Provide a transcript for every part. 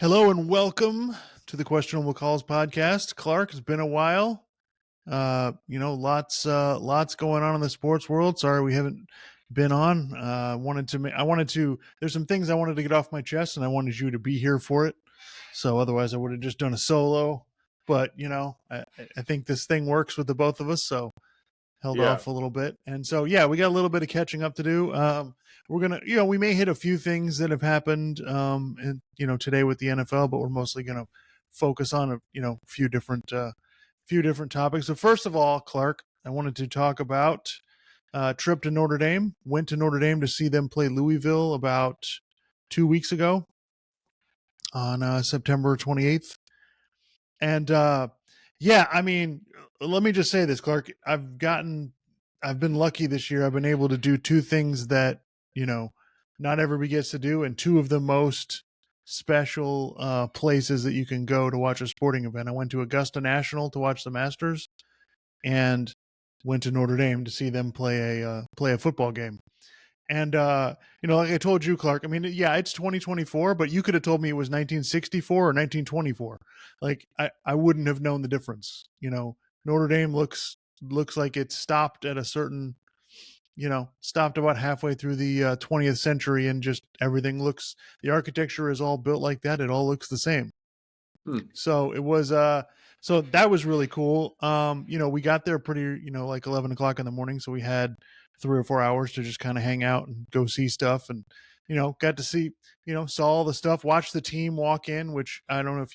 Hello and welcome to the Questionable Calls podcast. Clark, it's been a while. Lots going on in the sports world. Sorry we haven't been on. There's some things I wanted to get off my chest, and I wanted you to be here for it. So otherwise, I would have just done a solo. But I think this thing works with the both of us. So held off a little bit. And so, yeah, we got a little bit of catching up to do. We're going to, we may hit a few things that have happened, today with the NFL, but we're mostly going to focus on, a few different topics. So first of all, Clark, I wanted to talk about trip to Notre Dame. Went to Notre Dame to see them play Louisville about 2 weeks ago on September 28th. And I mean, let me just say this, Clark. I've been lucky this year. I've been able to do two things that, not everybody gets to do, and two of the most special places that you can go to watch a sporting event. I went to Augusta National to watch the Masters, and went to Notre Dame to see them play a football game. And like I told you, Clark, I mean, yeah, it's 2024, but you could have told me it was 1964 or 1924. Like I wouldn't have known the difference. Notre Dame looks like it stopped at a certain, stopped about halfway through the 20th century, and just everything the architecture is all built like that. It all looks the same. So it was so that was really cool. We got there pretty, like 11 o'clock in the morning. So we had 3 or 4 hours to just kind of hang out and go see stuff. And, got to see, saw all the stuff, watch the team walk in, which I don't know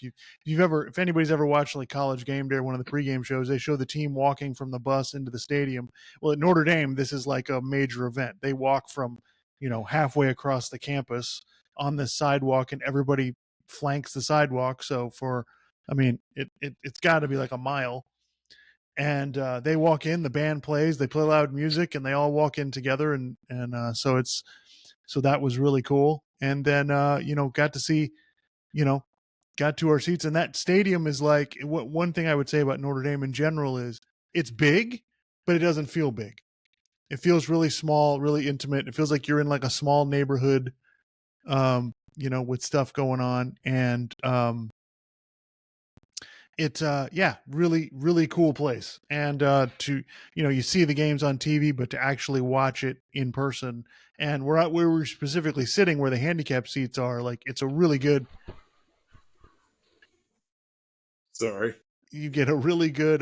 if anybody's ever watched like College Game Day or one of the pregame shows, they show the team walking from the bus into the stadium. Well, at Notre Dame, this is like a major event. They walk from, halfway across the campus on this sidewalk, and everybody flanks the sidewalk. So it's got to be like a mile. And they walk in, the band plays, they play loud music, and they all walk in together. So that was really cool. And then, got to see, got to our seats. And that stadium is like, one thing I would say about Notre Dame in general is it's big, but it doesn't feel big. It feels really small, really intimate. It feels like you're in like a small neighborhood, with stuff going on. And it's really, really cool place. And you see the games on TV, but to actually watch it in person, and we're out where we're specifically sitting where the handicap seats are, like it's a really good. Sorry. You get a really good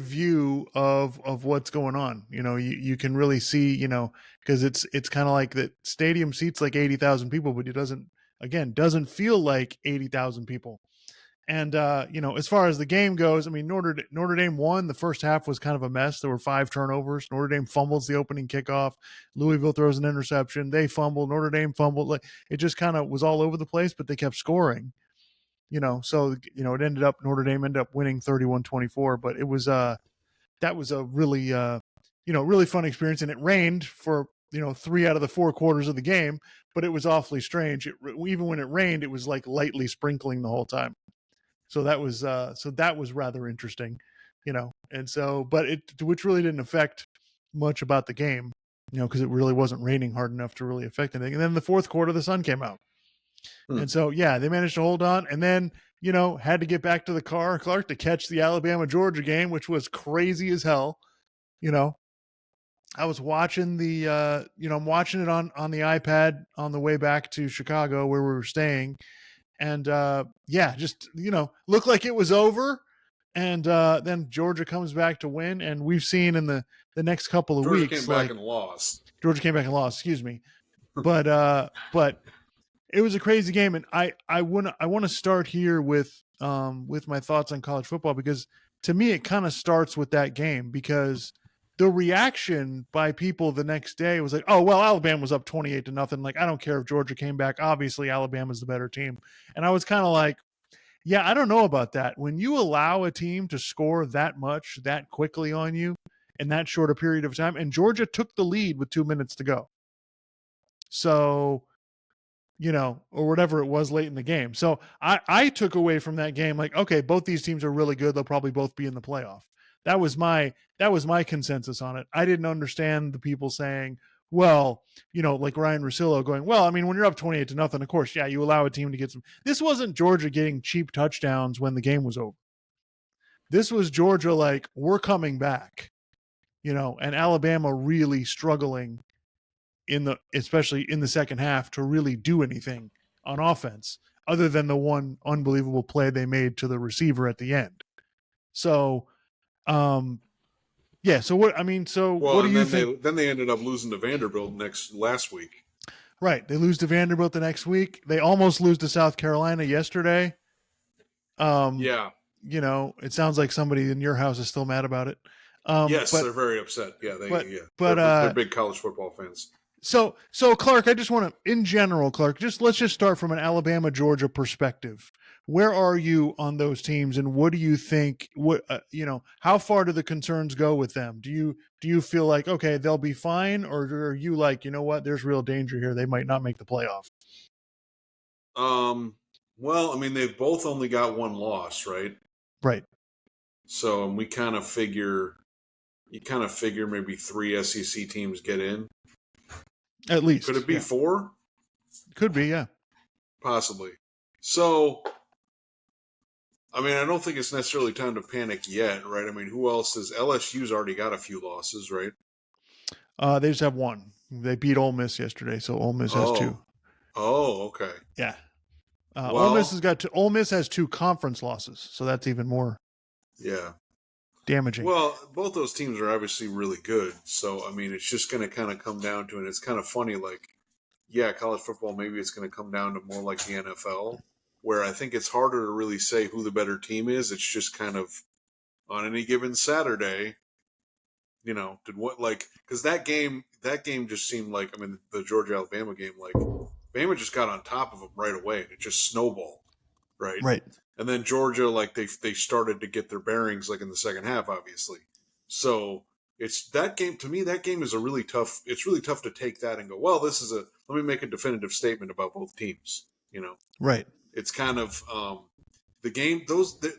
view of what's going on. You can really see, because it's kind of like the stadium seats like 80,000 people, but it doesn't feel like 80,000 people. And as far as the game goes, I mean, Notre Dame won. The first half was kind of a mess. There were 5 turnovers. Notre Dame fumbles the opening kickoff. Louisville throws an interception. They fumbled. Notre Dame fumbled. Like it just kind of was all over the place, but they kept scoring. So it ended up Notre Dame ended up winning 31-24. But it was that was a really really fun experience, and it rained for 3 out of the 4 quarters of the game, but it was awfully strange. Even when it rained, it was like lightly sprinkling the whole time. So that was rather interesting, and so, but which really didn't affect much about the game, because it really wasn't raining hard enough to really affect anything. And then the fourth quarter, the sun came out. And so, yeah, they managed to hold on, and then, had to get back to the car, Clark, to catch the Alabama-Georgia game, which was crazy as hell. I was watching I'm watching it on the iPad on the way back to Chicago where we were staying. And just looked like it was over, and then Georgia comes back to win, and we've seen in the next couple of weeks, came back and lost. Georgia came back and lost. Excuse me, but it was a crazy game, and I want to start here with my thoughts on college football, because to me it kind of starts with that game, because the reaction by people the next day was like, oh, well, Alabama was up 28-0. Like, I don't care if Georgia came back. Obviously, Alabama's the better team. And I was kind of like, yeah, I don't know about that. When you allow a team to score that much, that quickly on you in that short a period of time, and Georgia took the lead with 2 minutes to go. So, or whatever it was late in the game. So I took away from that game, like, okay, both these teams are really good. They'll probably both be in the playoff. That was my consensus on it. I didn't understand the people saying, well, like Ryan Russillo going, well, I mean, when you're up 28-0, of course, yeah, you allow a team to get some. This wasn't Georgia getting cheap touchdowns when the game was over. This was Georgia like, we're coming back, and Alabama really struggling especially in the second half to really do anything on offense other than the one unbelievable play they made to the receiver at the end. So, yeah. So what? I mean, so Well, what do and you then think? they ended up losing to Vanderbilt last week. Right. They lose to Vanderbilt the next week. They almost lose to South Carolina yesterday. Yeah. It sounds like somebody in your house is still mad about it. Yes, But they're very upset. Yeah, but they're but big college football fans. so Clark, I just want to, in general, Clark, let's just start from an Alabama Georgia perspective. Where are you on those teams, and what do you think? How far do the concerns go with them? Do you feel like, okay, they'll be fine, or are you like, what, there's real danger here, they might not make the playoff? Well, I mean, they've both only got one loss, right? Right. So, and you kind of figure maybe 3 SEC teams get in. At Could least, it be yeah. 4? Could be, yeah. Possibly. So, I mean, I don't think it's necessarily time to panic yet, right? I mean, who else is LSU's already got a few losses, right? They just have one. They beat Ole Miss yesterday, so Ole Miss has two. Oh, okay. Yeah. Well, Ole Miss has 2 conference losses, so that's even more yeah. damaging. Well, both those teams are obviously really good. So, I mean, it's just going to kind of come down to, and it's kind of funny, like, yeah, college football, maybe it's going to come down to more like the NFL, where I think it's harder to really say who the better team is. It's just kind of on any given Saturday, did what, like, because that game just seemed like, I mean, the Georgia Alabama game, like, Bama just got on top of them right away and it just snowballed, right? Right. And then Georgia, like, they started to get their bearings, like, in the second half, obviously. So it's that game, to me, that game is it's really tough to take that and go, well, let me make a definitive statement about both teams. Right. It's kind of, the game,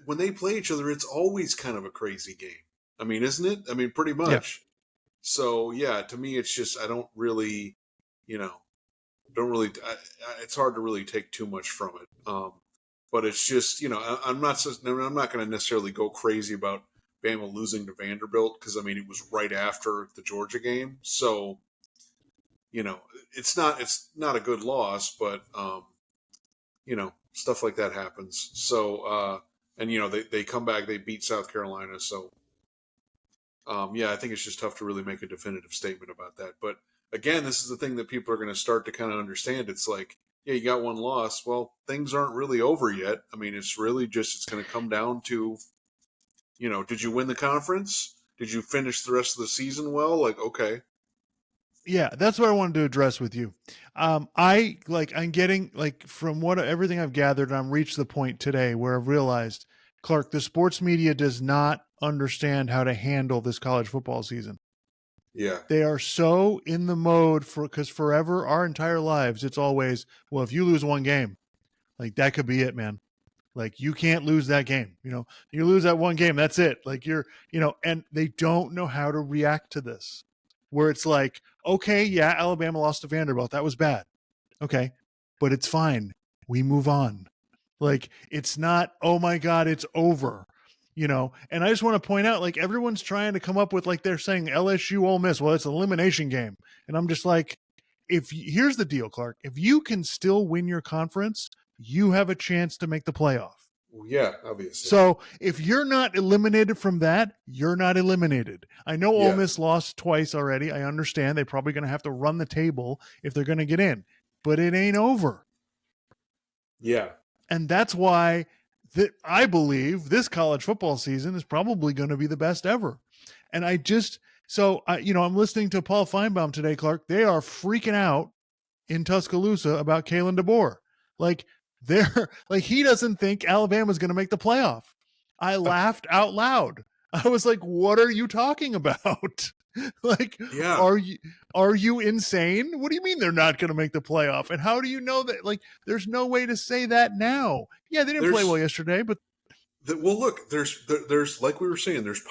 when they play each other, it's always kind of a crazy game. I mean, isn't it? I mean, pretty Yeah. much. So yeah, to me, it's just, I don't really, it's hard to really take too much from it. But it's just, I'm not going to necessarily go crazy about Bama losing to Vanderbilt because, I mean, it was right after the Georgia game. So, it's not a good loss, but, stuff like that happens. So, and, they come back, they beat South Carolina. So, yeah, I think it's just tough to really make a definitive statement about that. But again, this is the thing that people are going to start to kind of understand. It's like, yeah, you got one loss. Well, things aren't really over yet. I mean, it's really just, it's going to come down to, did you win the conference? Did you finish the rest of the season well? Like, okay. Yeah, that's what I wanted to address with you. I'm getting, like, from what everything I've gathered, I'm reached the point today where I've realized, Clark, the sports media does not understand how to handle this college football season. Yeah. They are so in the mode because forever, our entire lives, it's always, well, if you lose one game, like, that could be it, man. Like, you can't lose that game. You lose that one game, that's it. Like, and they don't know how to react to this. Where it's like, okay, yeah, Alabama lost to Vanderbilt. That was bad. Okay, but it's fine. We move on. Like, it's not, oh my God, it's over. And I just want to point out, like, everyone's trying to come up with, like, they're saying LSU Ole Miss. Well, it's an elimination game. And I'm just like, here's the deal, Clark. If you can still win your conference, you have a chance to make the playoff. Well, yeah, obviously. So if you're not eliminated from that, you're not eliminated. I know Ole Yeah. Miss lost twice already. I understand they're probably going to have to run the table if they're going to get in, but it ain't over. Yeah. And that's why I believe this college football season is probably going to be the best ever. And I'm listening to Paul Feinbaum today, Clark. They are freaking out in Tuscaloosa about Kalen DeBoer. Like, he doesn't think Alabama's going to make the playoff. I laughed out loud. I was like, what are you talking about? Like, Yeah. are you insane? What do you mean they're not going to make the playoff? And how do you know that? Like, there's no way to say that now. Yeah, they didn't play well yesterday, but Well, look, there's like we were saying, there's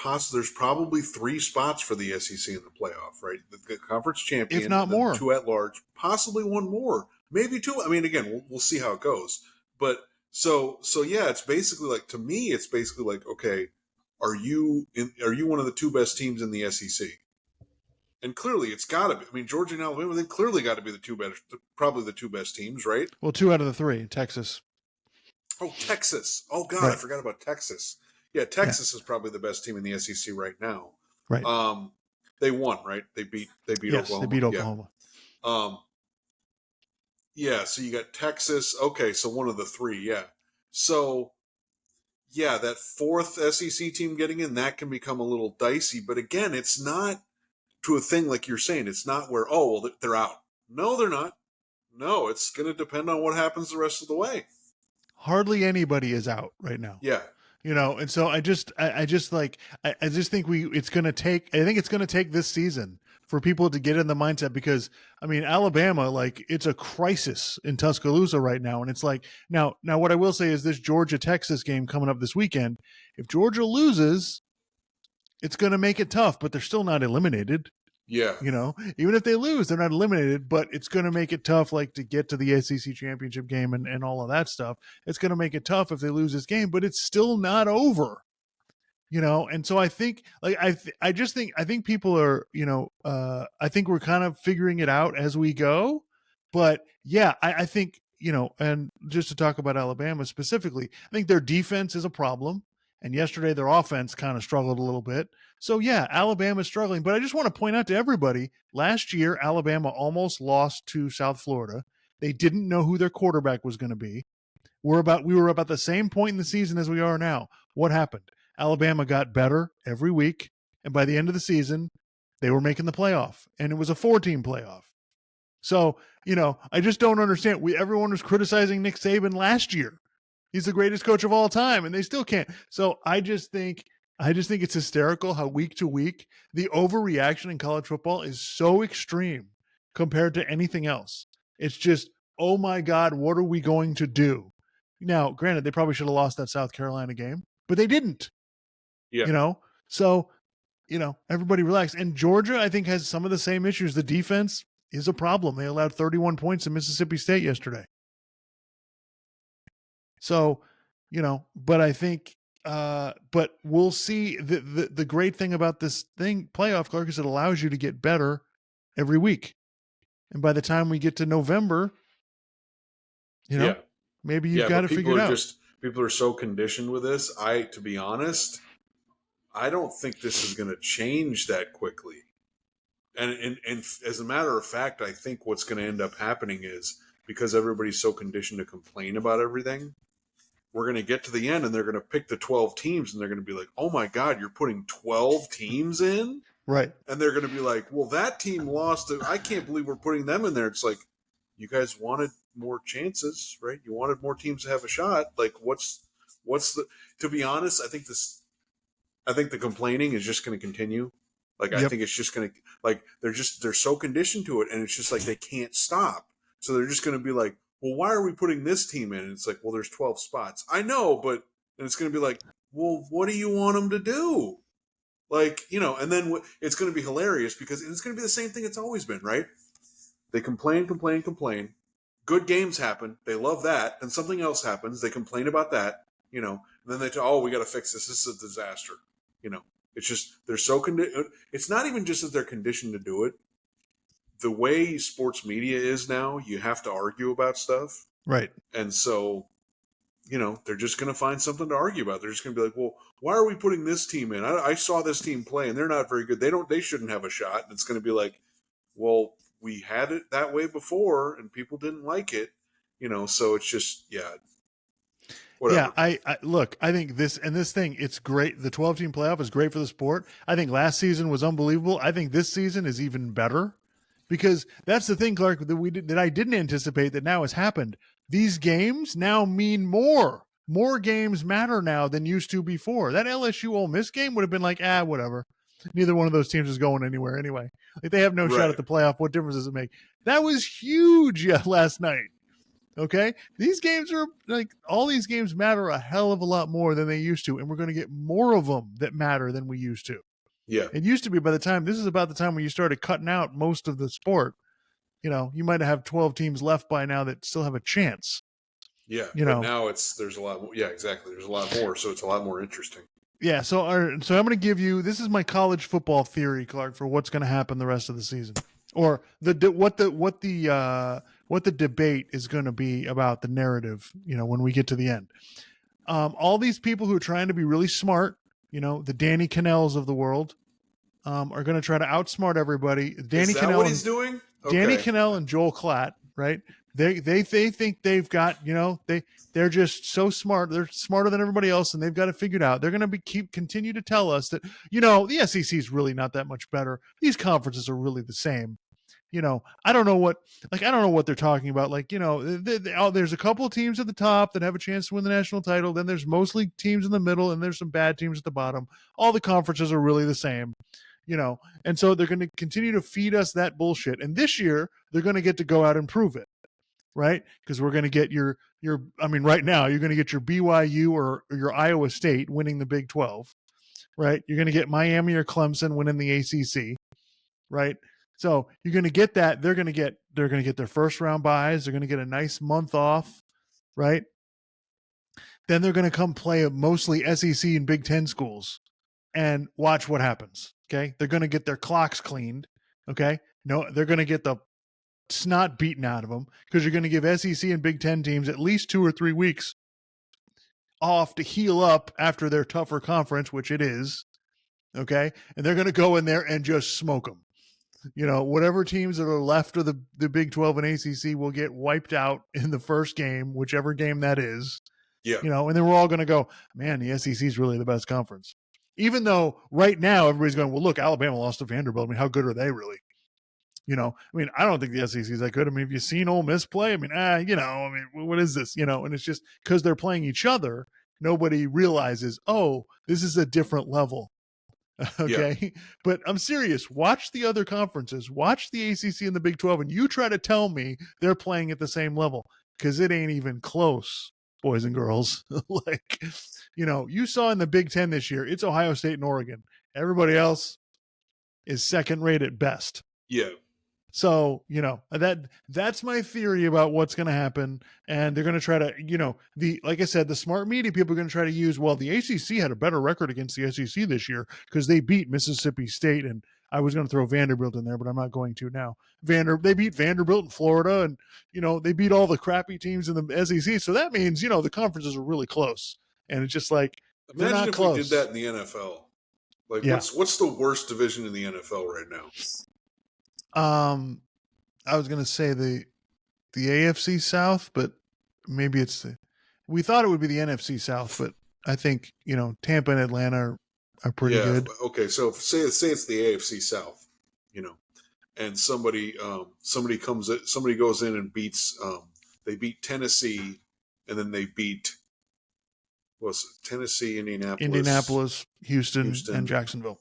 probably 3 spots for the SEC in the playoff, right? The conference if champion not and then more. 2 at large, possibly one more, maybe two. I mean, again, we'll see how it goes. But so yeah, it's basically like, to me, it's basically like, okay, are you one of the 2 best teams in the SEC? And clearly, it's got to be. I mean, Georgia and Alabama, they've clearly got to be probably the 2 best teams, right? Well, 2 out of the 3, Texas. Oh, Texas. Oh God, I Right. forgot about Texas. Yeah, Yeah. Texas is probably the best team in the SEC right now. Right. Um, they won, right? They beat Yes, they Oklahoma. beat Yeah. Oklahoma. Um, yeah. So you got Texas. Okay, so one of the 3. Yeah. So yeah, that 4th SEC team getting in, that can become a little dicey. But again, it's not to a thing like you're saying. It's not where, oh well, they're out. No, they're not. No, it's going to depend on what happens the rest of the way. Hardly anybody is out right now. Yeah. And so I just like I just think it's going to take, I think it's going to take this season for people to get in the mindset, because I mean, Alabama, like, it's a crisis in Tuscaloosa right now, and it's like, now what I will say is, this Georgia Texas game coming up this weekend, if Georgia loses, it's going to make it tough, but they're still not eliminated. Yeah. Even if they lose, they're not eliminated, but it's going to make it tough, like, to get to the SEC championship game and all of that stuff. It's going to make it tough if they lose this game, but it's still not over. And so I think, like, I think people are, I think we're kind of figuring it out as we go. But yeah, I think, and just to talk about Alabama specifically, I think their defense is a problem, and yesterday their offense kind of struggled a little bit. So yeah, Alabama's struggling, but I just want to point out to everybody, last year Alabama almost lost to South Florida. They didn't know who their quarterback was going to be. We were about the same point in the season as we are now. What happened? Alabama got better every week, and by the end of the season, they were making the playoff, and it was a 4-team playoff. So, I just don't understand. Everyone was criticizing Nick Saban last year. He's the greatest coach of all time, and they still can't. So I just think it's hysterical how week to week the overreaction in college football is so extreme compared to anything else. It's just, oh my God, what are we going to do? Now, granted, they probably should have lost that South Carolina game, but they didn't. Yeah. So, everybody relax. And Georgia, I think, has some of the same issues. The defense is a problem. They allowed 31 points in Mississippi State yesterday. So, but I think, but we'll see. The great thing about this playoff, Clark, is it allows you to get better every week. And by the time we get to November, Yeah. maybe you've Yeah, got but it figured out. people are so conditioned with this. To be honest, I don't think this is going to change that quickly. And as a matter of fact, I think what's going to end up happening is, because everybody's so conditioned to complain about everything, we're going to get to the end and they're going to pick the 12 teams and they're going to be like, "Oh my God, you're putting 12 teams in?" Right. And they're going to be like, "Well, that team lost. I can't believe we're putting them in there." It's like, you guys wanted more chances, right? You wanted more teams to have a shot. Like, what's the? To be honest, I think the complaining is just going to continue. Like, I Yep. think it's just going to, like, they're so conditioned to it, and it's just like they can't stop. So they're just going to be like, "Well, why are we putting this team in?" And it's like, "Well, there's 12 spots." I know, but and it's going to be like, "Well, what do you want them to do?" Like, and then it's going to be hilarious because it's going to be the same thing it's always been, right? They complain, complain, complain. Good games happen. They love that. Then something else happens. They complain about that, and then they tell, "Oh, we got to fix this. This is a disaster." It's just, they're so it's not even just that they're conditioned to do it. The way sports media is now, you have to argue about stuff. Right. And so, they're just going to find something to argue about. They're just going to be like, "Well, why are we putting this team in? I saw this team play and they're not very good. They shouldn't have a shot." And it's going to be like, "Well, we had it that way before and people didn't like it." So it's just, yeah, whatever. Yeah, I look, I think this thing, it's great. The 12-team playoff is great for the sport. I think last season was unbelievable. I think this season is even better, because that's the thing, Clark, that I didn't anticipate that now has happened. These games now mean more. More games matter now than used to before. That LSU Ole Miss game would have been like, whatever. Neither one of those teams is going anywhere anyway. Like, they have no shot Right. at the playoff. What difference does it make? That was huge last night. Okay, these games are like all these games matter a hell of a lot more than they used to, and we're going to get more of them that matter than we used to. Yeah. It used to be by the time this is about the time when you started cutting out most of the sport. You might have 12 teams left by now that still have a chance. Yeah. You But know, now there's a lot more. Yeah, exactly. There's a lot more. So it's a lot more interesting. yeah. So I'm going to give you this is my college football theory, Clark, for what's going to happen the rest of the season, or what the debate is going to be about the narrative. When we get to the end, all these people who are trying to be really smart, the Danny Cannells of the world, are going to try to outsmart everybody. Is that what he's doing? Danny Okay. Cannell and Joel Klatt, right? They think they've got, they're just so smart. They're smarter than everybody else, and they've got it figured out. They're going to continue to tell us that the SEC is really not that much better. These conferences are really the same. I don't know what they're talking about. There's a couple of teams at the top that have a chance to win the national title. Then there's mostly teams in the middle, and there's some bad teams at the bottom. All the conferences are really the same. And so they're going to continue to feed us that bullshit. And this year they're going to get to go out and prove it, right? Because we're going to get right now you're going to get your BYU or your Iowa State winning the Big 12, right? You're going to get Miami or Clemson winning the ACC, right? So you're going to get that. They're going to get their first round buys. They're going to get a nice month off, right? Then they're going to come play mostly SEC and Big 10 schools and watch what happens. Okay. They're going to get their clocks cleaned. Okay. No, they're going to get the snot beaten out of them because you're going to give SEC and Big 10 teams at least 2 or 3 weeks off to heal up after their tougher conference, which it is. Okay. And they're going to go in there and just smoke them. Whatever teams that are left of the Big 12 and ACC will get wiped out in the first game, whichever game that is. Yeah. And then we're all going to go, man, the SEC is really the best conference. Even though right now everybody's going, well, look, Alabama lost to Vanderbilt. I mean, how good are they really? I don't think the SEC is that good. I mean, have you seen Ole Miss play? I mean, what is this? And it's just because they're playing each other, nobody realizes, oh, this is a different level. Okay. Yeah. But I'm serious. Watch the other conferences, watch the ACC and the Big 12, and you try to tell me they're playing at the same level because it ain't even close, boys and girls. You saw in the Big 10 this year, it's Ohio State and Oregon. Everybody else is second rate at best. Yeah. So, that's my theory about what's going to happen. And they're going to try to, like I said, the smart media people are going to try to use, well, the ACC had a better record against the SEC this year because they beat Mississippi State. And I was going to throw Vanderbilt in there, but I'm not going to now. They beat Vanderbilt in Florida, and, they beat all the crappy teams in the SEC. So that means, the conferences are really close. And it's just like, imagine if close. we did that in the NFL. Like, yeah. What's the worst division in the NFL right now? I was gonna say the AFC South, but maybe we thought it would be the NFC South, but I think Tampa and Atlanta are pretty good. Okay, so say it's the AFC South, and somebody goes in and beats they beat Tennessee, and then they beat Tennessee, Indianapolis, Houston, and Jacksonville.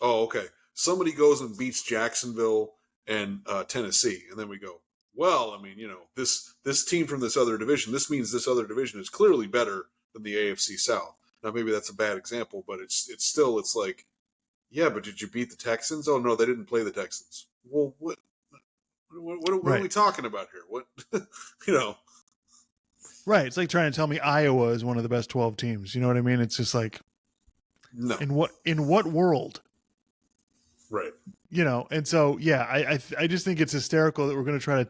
Oh, okay. Somebody goes and beats Jacksonville and Tennessee, and then we go, well, I mean, this team from this other division, this means this other division is clearly better than the AFC South. Now, maybe that's a bad example, but it's like, yeah, but did you beat the Texans? Oh, no, they didn't play the Texans. Well, what right. Are we talking about here? What, Right. It's like trying to tell me Iowa is one of the best 12 teams. You know what I mean? It's just like, no. In what world? Right. And so, yeah, I just think it's hysterical that we're going to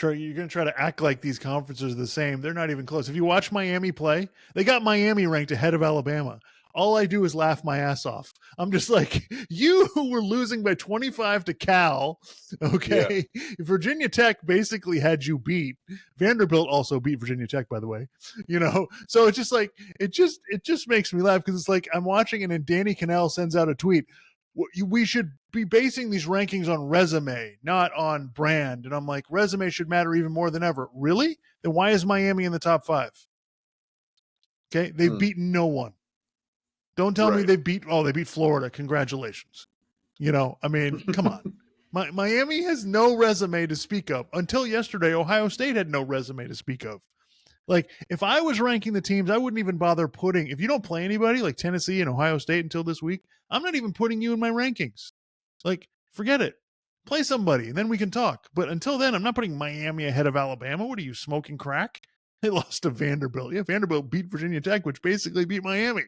you're going to try to act like these conferences are the same. They're not even close. If you watch Miami play, they got Miami ranked ahead of Alabama. All I do is laugh my ass off. I'm just like, you were losing by 25 to Cal. Okay. Yeah. Virginia Tech basically had you beat. Vanderbilt also beat Virginia Tech, by the way, so it's just like, it just makes me laugh. Cause it's like, I'm watching and then Danny Cannell sends out a tweet. We should be basing these rankings on resume, not on brand. And I'm like, resume should matter even more than ever. Really? Then why is Miami in the top 5? Okay. They've beaten no one. Don't tell me they beat Florida. Congratulations. I mean, come on. Miami has no resume to speak of. Until yesterday, Ohio State had no resume to speak of. Like, if I was ranking the teams, I wouldn't even bother putting, if you don't play anybody like Tennessee and Ohio State until this week, I'm not even putting you in my rankings. Like, forget it. Play somebody, and then we can talk. But until then, I'm not putting Miami ahead of Alabama. What are you, smoking crack? They lost to Vanderbilt. Yeah, Vanderbilt beat Virginia Tech, which basically beat Miami.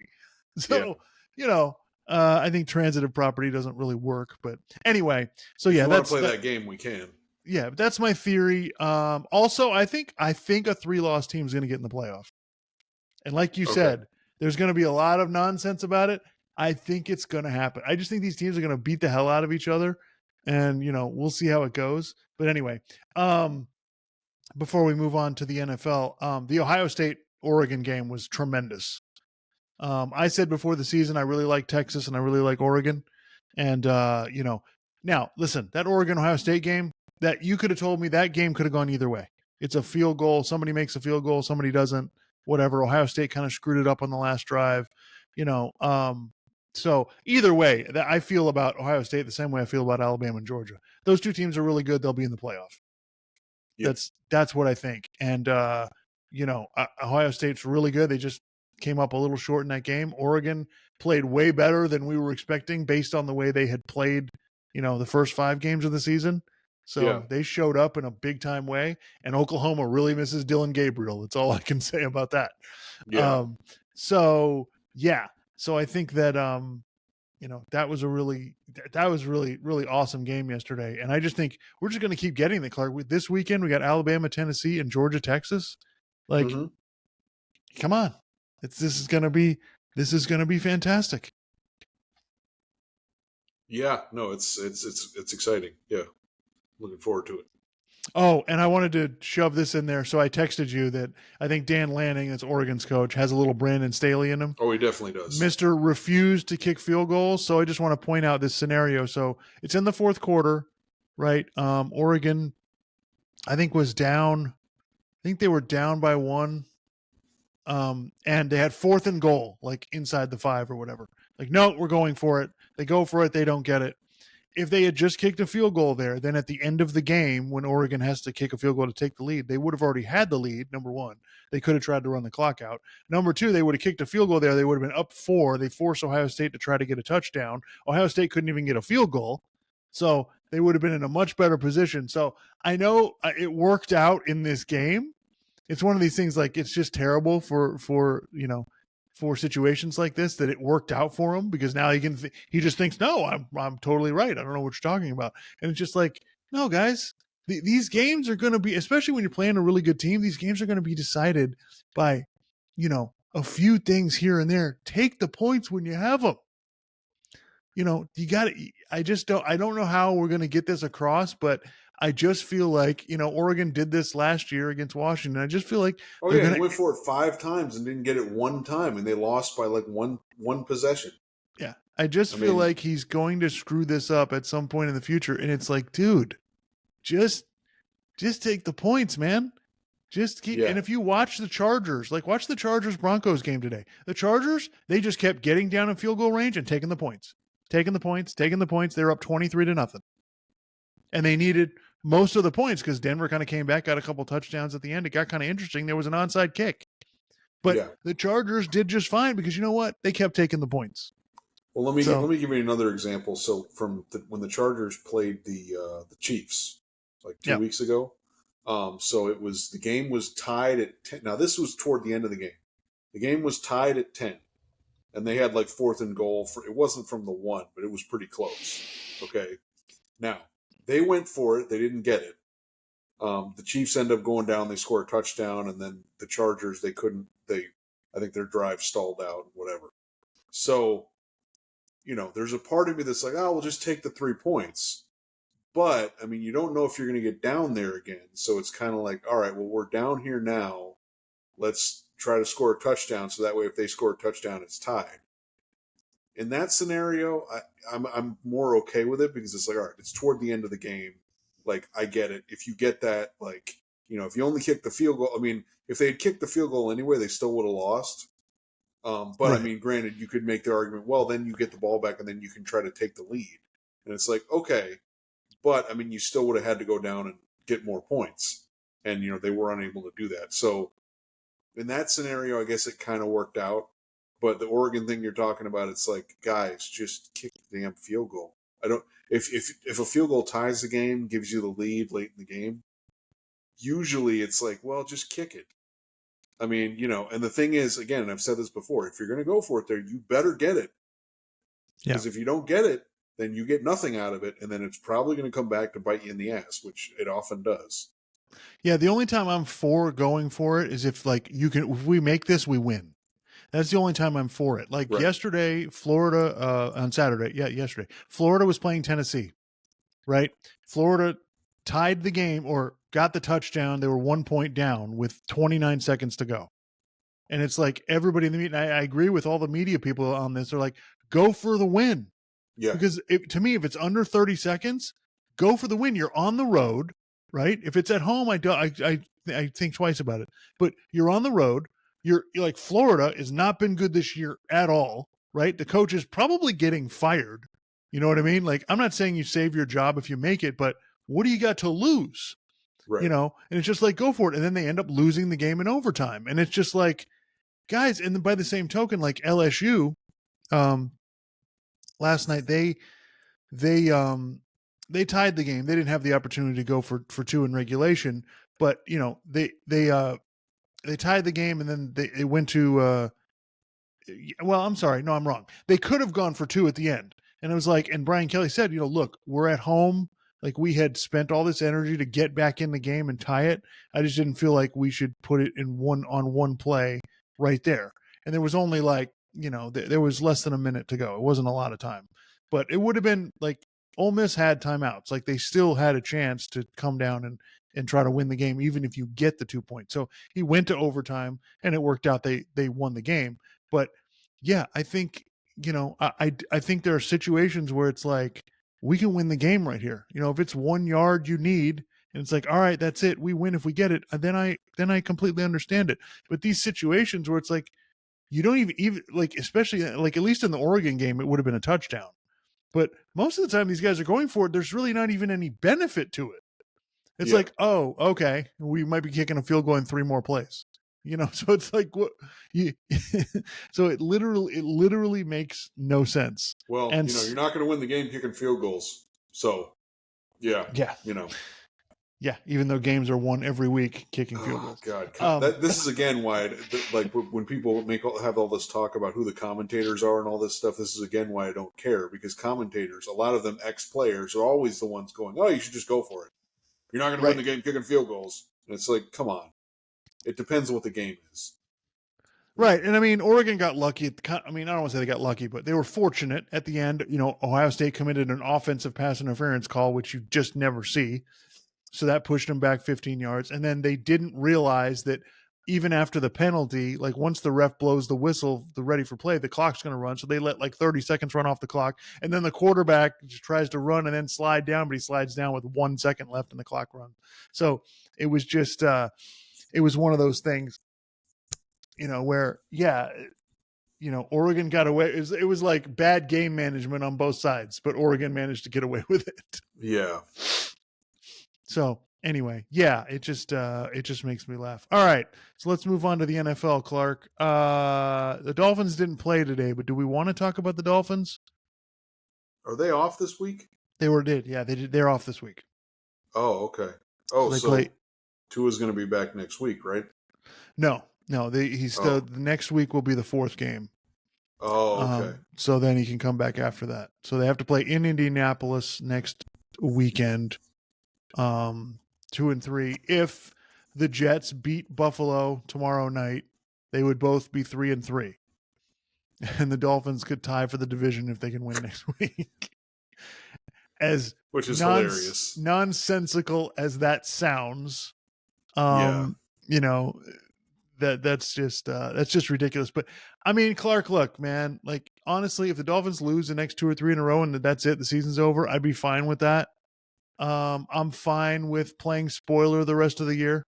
Yeah. So, I think transitive property doesn't really work. But anyway, so If yeah, you want to that's play that. that game, we can. Yeah, that's my theory. Also, I think a 3-loss team is going to get in the playoff. And like you Okay. said, there's going to be a lot of nonsense about it. I think it's going to happen. I just think these teams are going to beat the hell out of each other, and we'll see how it goes. But anyway, before we move on to the NFL, the Ohio State Oregon game was tremendous. I said before the season I really like Texas and I really like Oregon, and now listen, that Oregon Ohio State game, that you could have told me that game could have gone either way. It's a field goal. Somebody makes a field goal. Somebody doesn't. Whatever. Ohio State kind of screwed it up on the last drive. So either way, that I feel about Ohio State the same way I feel about Alabama and Georgia. Those two teams are really good. They'll be in the playoff. Yeah. That's what I think. And Ohio State's really good. They just came up a little short in that game. Oregon played way better than we were expecting based on the way they had played, the first 5 games of the season. Yeah. So they showed up in a big time way, and Oklahoma really misses Dylan Gabriel. That's all I can say about that. Yeah. So yeah. So I think that that was really, really awesome game yesterday. And I just think we're just going to keep getting the Clark. This weekend, we got Alabama, Tennessee, and Georgia, Texas. Like, come on. This is going to be fantastic. Yeah. No, it's exciting. Yeah. Looking forward to it. Oh, and I wanted to shove this in there. So I texted you that I think Dan Lanning, that's Oregon's coach, has a little Brandon Staley in him. Oh, he definitely does. Mr. refused to kick field goals. So I just want to point out this scenario. So it's in the fourth quarter, right? Oregon, I think, was down. I think they were down by 1. And they had 4th and goal, like inside the 5 or whatever. Like, no, we're going for it. They go for it. They don't get it. If they had just kicked a field goal there, then at the end of the game, when Oregon has to kick a field goal to take the lead, they would have already had the lead, number 1. They could have tried to run the clock out. Number 2, they would have kicked a field goal there. They would have been up 4. They forced Ohio State to try to get a touchdown. Ohio State couldn't even get a field goal. So they would have been in a much better position. So I know it worked out in this game. It's one of these things, like, it's just terrible for situations like this, that it worked out for him, because now he just thinks, no, I'm totally right. I don't know what you're talking about. And it's just like, no, guys, these games are going to be, especially when you're playing a really good team, these games are going to be decided by, a few things here and there. Take the points when you have them. You got to, I don't know how we're going to get this across, but I just feel like, Oregon did this last year against Washington. I just feel like He went for it 5 times and didn't get it 1 time, and they lost by like one possession. Yeah, I feel like he's going to screw this up at some point in the future, and it's like, dude, just take the points, man. Just keep. Yeah. And if you watch the Chargers, watch the Chargers Broncos game today. The Chargers, they just kept getting down in field goal range and taking the points. They're up 23-0. And they needed most of the points because Denver kind of came back, got a couple touchdowns at the end. It got kind of interesting. There was an onside kick. But the Chargers did just fine because, you know what? They kept taking the points. Well, let me give you another example. So from when the Chargers played the Chiefs like 2 weeks ago, so the game was tied at 10. Now this was toward the end of the game. The game was tied at 10, and they had like 4th and goal. It wasn't from the 1, but it was pretty close. Okay, now they went for it. They didn't get it. The Chiefs end up going down. They score a touchdown, and then the Chargers, they couldn't. I think their drive stalled out. Whatever. So, there's a part of me that's like, oh, we'll just take the 3 points. But I mean, you don't know if you're going to get down there again. So it's kind of like, all right, well, we're down here now. Let's try to score a touchdown. So that way, if they score a touchdown, it's tied. In that scenario, I'm more okay with it because it's like, all right, it's toward the end of the game. Like, I get it. If you get that, like, if you only kick the field goal, I mean, if they had kicked the field goal anyway, they still would have lost. But right. I mean, granted, you could make the argument, well, then you get the ball back and then you can try to take the lead. And it's like, okay, But I mean, you still would have had to go down and get more points, and they were unable to do that. So in that scenario, I guess it kind of worked out. But the Oregon thing you're talking about, it's like, guys, just kick the damn field goal. I don't. If a field goal ties the game, gives you the lead late in the game, usually it's like, well, just kick it. I mean, and the thing is, again, and I've said this before, if you're going to go for it there, you better get it. Yeah. Because if you don't get it, then you get nothing out of it, and then it's probably going to come back to bite you in the ass, which it often does. Yeah, the only time I'm for going for it is if if we make this, we win. That's the only time I'm for it. Like Right. yesterday, Florida on Saturday. Yeah, yesterday. Florida was playing Tennessee, right? Florida tied the game or got the touchdown. They were 1 point down with 29 seconds to go. And it's like everybody in the meeting, I agree with all the media people on this. They're like, go for the win. Yeah. Because to me, if it's under 30 seconds, go for the win. You're on the road, right? If it's at home, I think twice about it. But you're on the road. You're like Florida has not been good this year at all, right? The coach is probably getting fired. You know what I mean? Like, I'm not saying you save your job if you make it, but what do you got to lose? Right. And it's just like, go for it. And then they end up losing the game in overtime. And it's just like, guys, and by the same token, like LSU, last night they tied the game. They didn't have the opportunity to go for two in regulation, but they tied the game, and then they went to well, I'm sorry, no, I'm wrong. They could have gone for two at the end, and it was like, and Brian Kelly said, look, we're at home. Like, we had spent all this energy to get back in the game and tie it. I just didn't feel like we should put it in one play right there. And there was only there was less than a minute to go. It wasn't a lot of time, but it would have been like Ole Miss had timeouts. Like, they still had a chance to come down and try to win the game, even if you get the 2 points. So he went to overtime, and it worked out. They won the game. But yeah, I think I think there are situations where it's like, we can win the game right here. If it's 1 yard you need, and it's like, all right, that's it, we win if we get it, then I completely understand it. But these situations where it's like, you don't even like, especially like, at least in the Oregon game, it would have been a touchdown. But most of the time these guys are going for it, there's really not even any benefit to it. It's like, oh, okay, we might be kicking a field goal in 3 more plays. So it's like, what so it literally makes no sense. Well, And you're not going to win the game kicking field goals. So, yeah. Yeah. Yeah, even though games are won every week kicking field goals. God. This is again why, like, when people have all this talk about who the commentators are and all this stuff, this is again why I don't care, because commentators, a lot of them ex-players, are always the ones going, oh, you should just go for it. You're not going to win the game kicking field goals. And it's like, come on. It depends on what the game is. Right. And I mean, Oregon got lucky. I don't want to say they got lucky, but they were fortunate at the end. Ohio State committed an offensive pass interference call, which you just never see. So that pushed them back 15 yards. And then they didn't realize that even after the penalty, like, once the ref blows the whistle, the ready for play, the clock's going to run. So they let like 30 seconds run off the clock. And then the quarterback just tries to run and then slide down, but he slides down with 1 second left in the clock run. So it was just, it was one of those things, where, yeah, Oregon got away. It was like bad game management on both sides, but Oregon managed to get away with it. Yeah. So anyway, yeah, it just makes me laugh. All right, so let's move on to the NFL, Clark. The Dolphins didn't play today, but do we want to talk about the Dolphins? Are they off this week? Yeah, they did. They're off this week. Oh, okay. Oh, so Tua's going to be back next week, right? No, he's still. The next week will be the 4th game. Oh, okay. So then he can come back after that. So they have to play in Indianapolis next weekend. 2 and 3. If the Jets beat Buffalo tomorrow night, they would both be 3 and 3. And the Dolphins could tie for the division if they can win next week. Which is hilarious. Nonsensical as that sounds. That's just ridiculous. But I mean, Clark, look, man, like, honestly, if the Dolphins lose the next 2 or 3 in a row and that's it, the season's over, I'd be fine with that. I'm fine with playing spoiler the rest of the year.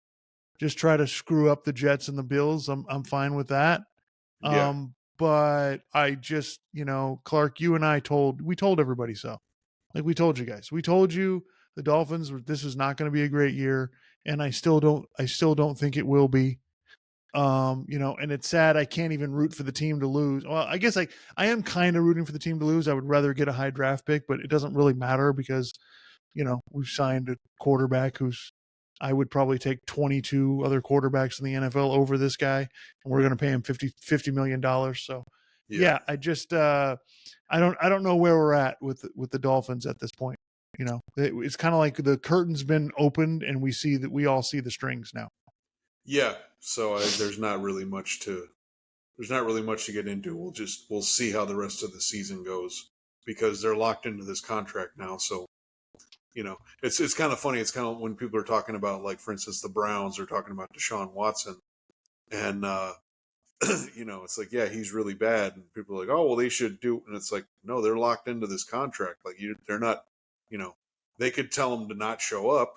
Just try to screw up the Jets and the Bills. I'm fine with that. But I just, Clark, you and I told everybody so. Like, we told you guys. We told you the Dolphins, this is not going to be a great year, and I still don't think it will be. And it's sad I can't even root for the team to lose. Well, I guess I am kind of rooting for the team to lose. I would rather get a high draft pick, but it doesn't really matter because, we've signed a quarterback who's I would probably take 22 other quarterbacks in the NFL over this guy, and we're going to pay him $50 million. So yeah, I just I don't know where we're at with the Dolphins at this point. It's kind of like the curtain's been opened and we all see the strings now. Yeah, so there's not really much to get into. We'll see how the rest of the season goes because they're locked into this contract now. So, it's kind of funny. It's kind of when people are talking about, like, for instance, the Browns are talking about Deshaun Watson, and it's like, yeah, he's really bad, and people are like, oh, well, they should do, and it's like, no, they're locked into this contract. Like, they're not, they could tell them to not show up,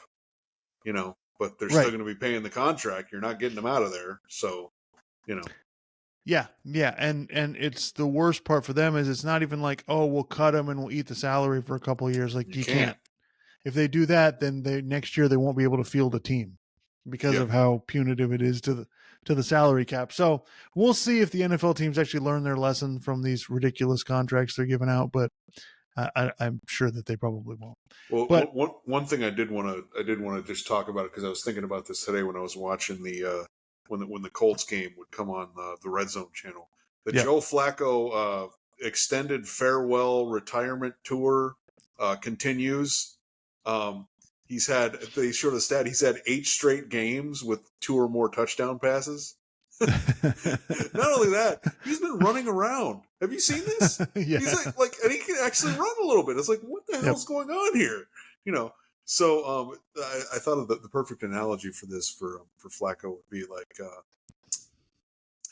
but they're still going to be paying the contract. You're not getting them out of there. So, Yeah. And it's the worst part for them is it's not even like, oh, we'll cut them and we'll eat the salary for a couple of years. Like you can't. If they do that, then next year they won't be able to field a team because of how punitive it is to the salary cap. So we'll see if the NFL teams actually learn their lesson from these ridiculous contracts they're giving out, but I'm sure that they probably won't. Well, but one thing I did want to just talk about it because I was thinking about this today when I was watching the when the Colts game would come on the Red Zone channel. The Joe Flacco extended farewell retirement tour continues. They showed a stat. He's had 8 straight games with 2 or more touchdown passes. Not only that, he's been running around. Have you seen this? Yeah. He's like, and he can actually run a little bit. It's like, what the hell's going on here? So I thought of the perfect analogy for this for Flacco would be like,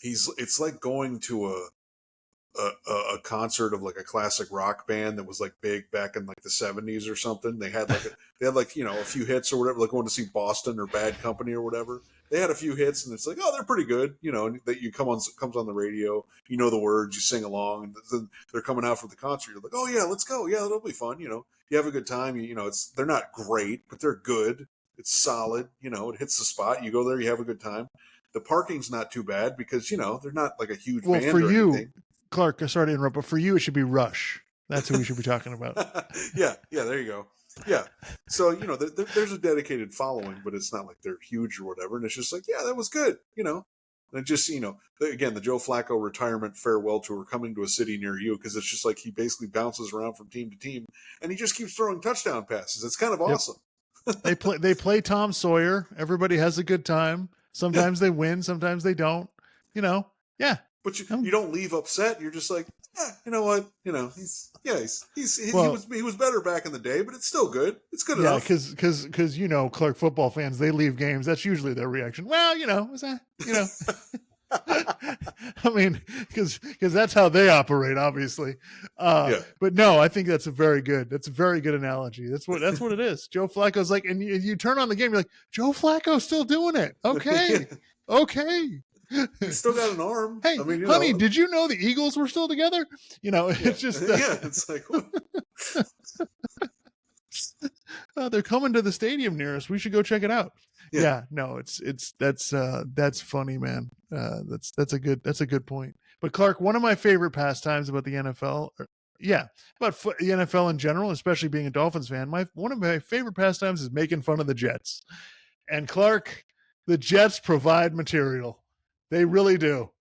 it's like going to a concert of like a classic rock band that was like big back in like the 70s or something. They had like a few hits or whatever, like going to see Boston or Bad Company or whatever. They had a few hits and it's like, oh, they're pretty good, and that comes on the radio, the words, you sing along, and then they're coming out for the concert. You're like, oh yeah, let's go. Yeah, that'll be fun. You have a good time. They're not great, but they're good. It's solid. It hits the spot. You go there, you have a good time. The parking's not too bad because, they're not like a huge band for or you, anything. Clark, sorry to interrupt, but for you, it should be Rush. That's who we should be talking about. Yeah, there you go. Yeah. So, there's a dedicated following, but it's not like they're huge or whatever. And it's just like, yeah, that was good, And it just, again, the Joe Flacco retirement farewell tour coming to a city near you because it's just like he basically bounces around from team to team and he just keeps throwing touchdown passes. It's kind of awesome. They play Tom Sawyer. Everybody has a good time. Sometimes they win, sometimes they don't. Yeah. But you don't leave upset. You're just like, yeah, you know what? He was better back in the day, but it's still good. It's good enough. Yeah, because Clark football fans, they leave games. That's usually their reaction. Well, was that I mean, because that's how they operate, obviously. But no, I think that's a very good analogy. That's what it is. Joe Flacco's like, and you turn on the game, you're like, Joe Flacco's still doing it. Okay, okay. He's still got an arm. Hey, honey, did you know the Eagles were still together? It's just it's like they're coming to the stadium near us. We should go check it out. Yeah, no, that's funny, man. That's a good point. But Clark, one of my favorite pastimes about the NFL, about the NFL in general, especially being a Dolphins fan, one of my favorite pastimes is making fun of the Jets. And Clark, the Jets provide material. They really do.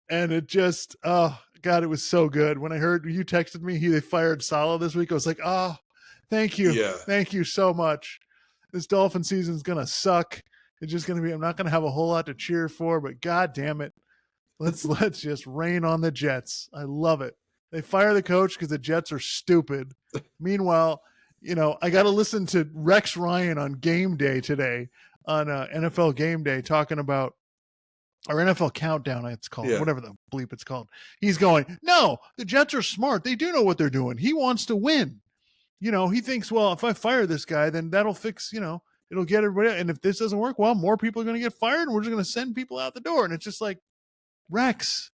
And it just, oh, God, it was so good. When I heard you texted me, they fired Saleh this week, I was like, oh, thank you. Yeah. Thank you so much. This Dolphin season is going to suck. It's just going to be, I'm not going to have a whole lot to cheer for, but God damn it. Let's just rain on the Jets. I love it. They fire the coach because the Jets are stupid. Meanwhile, I got to listen to Rex Ryan on Game Day today, on NFL Game Day, talking about, or NFL Countdown, it's called, whatever the bleep it's called. He's going, no, the Jets are smart. They do know what they're doing. He wants to win. He thinks, well, if I fire this guy, then that'll fix, it'll get everybody. And if this doesn't work, well, more people are going to get fired and we're just going to send people out the door. And it's just like, Rex,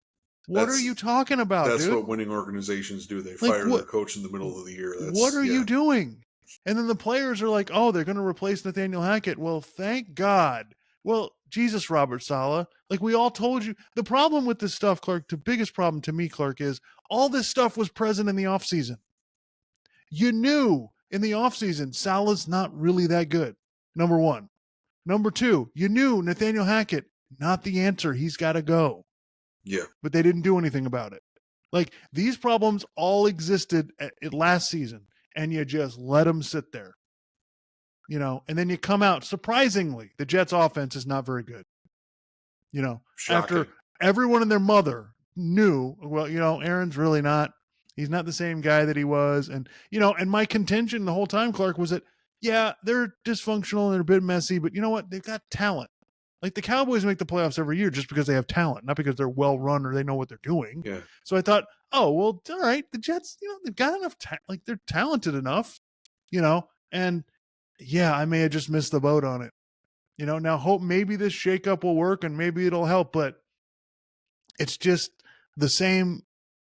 what are you talking about? That's dude? What winning organizations do. They fire their coach in the middle of the year. What are you doing? And then the players are like, oh, they're going to replace Nathaniel Hackett. Well, thank God. Well, Jesus, Robert Saleh. Like we all told you. The problem with this stuff, Clark, the biggest problem to me, Clark, is all this stuff was present in the offseason. You knew in the offseason Saleh's not really that good. Number one. Number two, you knew Nathaniel Hackett, not the answer. He's got to go. Yeah. But they didn't do anything about it. Like these problems all existed at last season, and you just let them sit there. And then you come out. Surprisingly, the Jets' offense is not very good. After Shocking. everyone and their mother knew, well, Aaron's really not. He's not the same guy that he was, and my contention the whole time, Clark, was that yeah, they're dysfunctional and they're a bit messy, but you know what? They've got talent. Like the Cowboys make the playoffs every year just because they have talent, not because they're well run or they know what they're doing. Yeah. So I thought, oh well, all right, the Jets, they've got enough, like they're talented enough, and yeah, I may have just missed the boat on it. Now hope maybe this shakeup will work and maybe it'll help, but it's just the same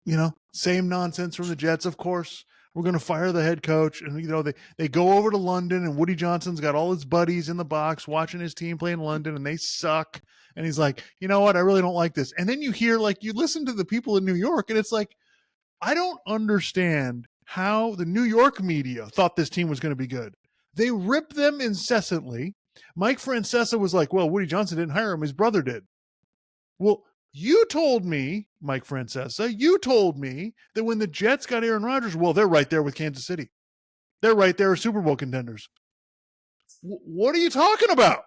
nonsense from the Jets. Of course, we're going to fire the head coach, and they go over to London, and Woody Johnson's got all his buddies in the box watching his team play in London, and they suck. And he's like, you know what? I really don't like this. And then you hear, like, you listen to the people in New York, and it's like, I don't understand how the New York media thought this team was going to be good. They rip them incessantly. Mike Francesa was like, well, Woody Johnson didn't hire him. His brother did. Well, you told me, Mike Francesa, that when the Jets got Aaron Rodgers, well, they're right there with Kansas City. They're right there as Super Bowl contenders. What are you talking about?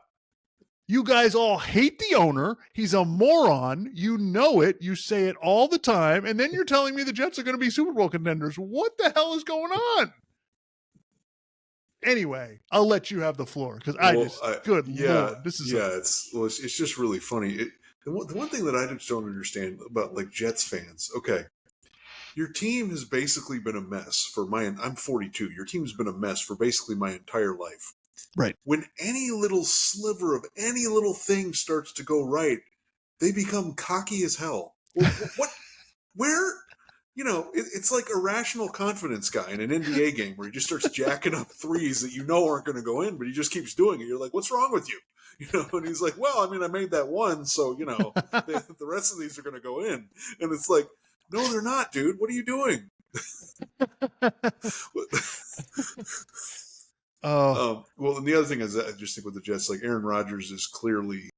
You guys all hate the owner. He's a moron. You know it. You say it all the time. And then you're telling me the Jets are going to be Super Bowl contenders. What the hell is going on? Anyway, I'll let you have the floor because good Lord, this is it's just really funny. The one thing that I just don't understand about like Jets fans, okay, your team has basically been a mess I'm 42. Your team's been a mess for basically my entire life. Right. When any little sliver of any little thing starts to go right, they become cocky as hell. What? Where? It's like a rational confidence guy in an NBA game where he just starts jacking up threes that aren't going to go in, but he just keeps doing it. You're like, what's wrong with you? And he's like, well, I mean, I made that one, so, the rest of these are going to go in. And it's like, no, they're not, dude. What are you doing? Well, and the other thing is that I just think with the Jets, like Aaron Rodgers is clearly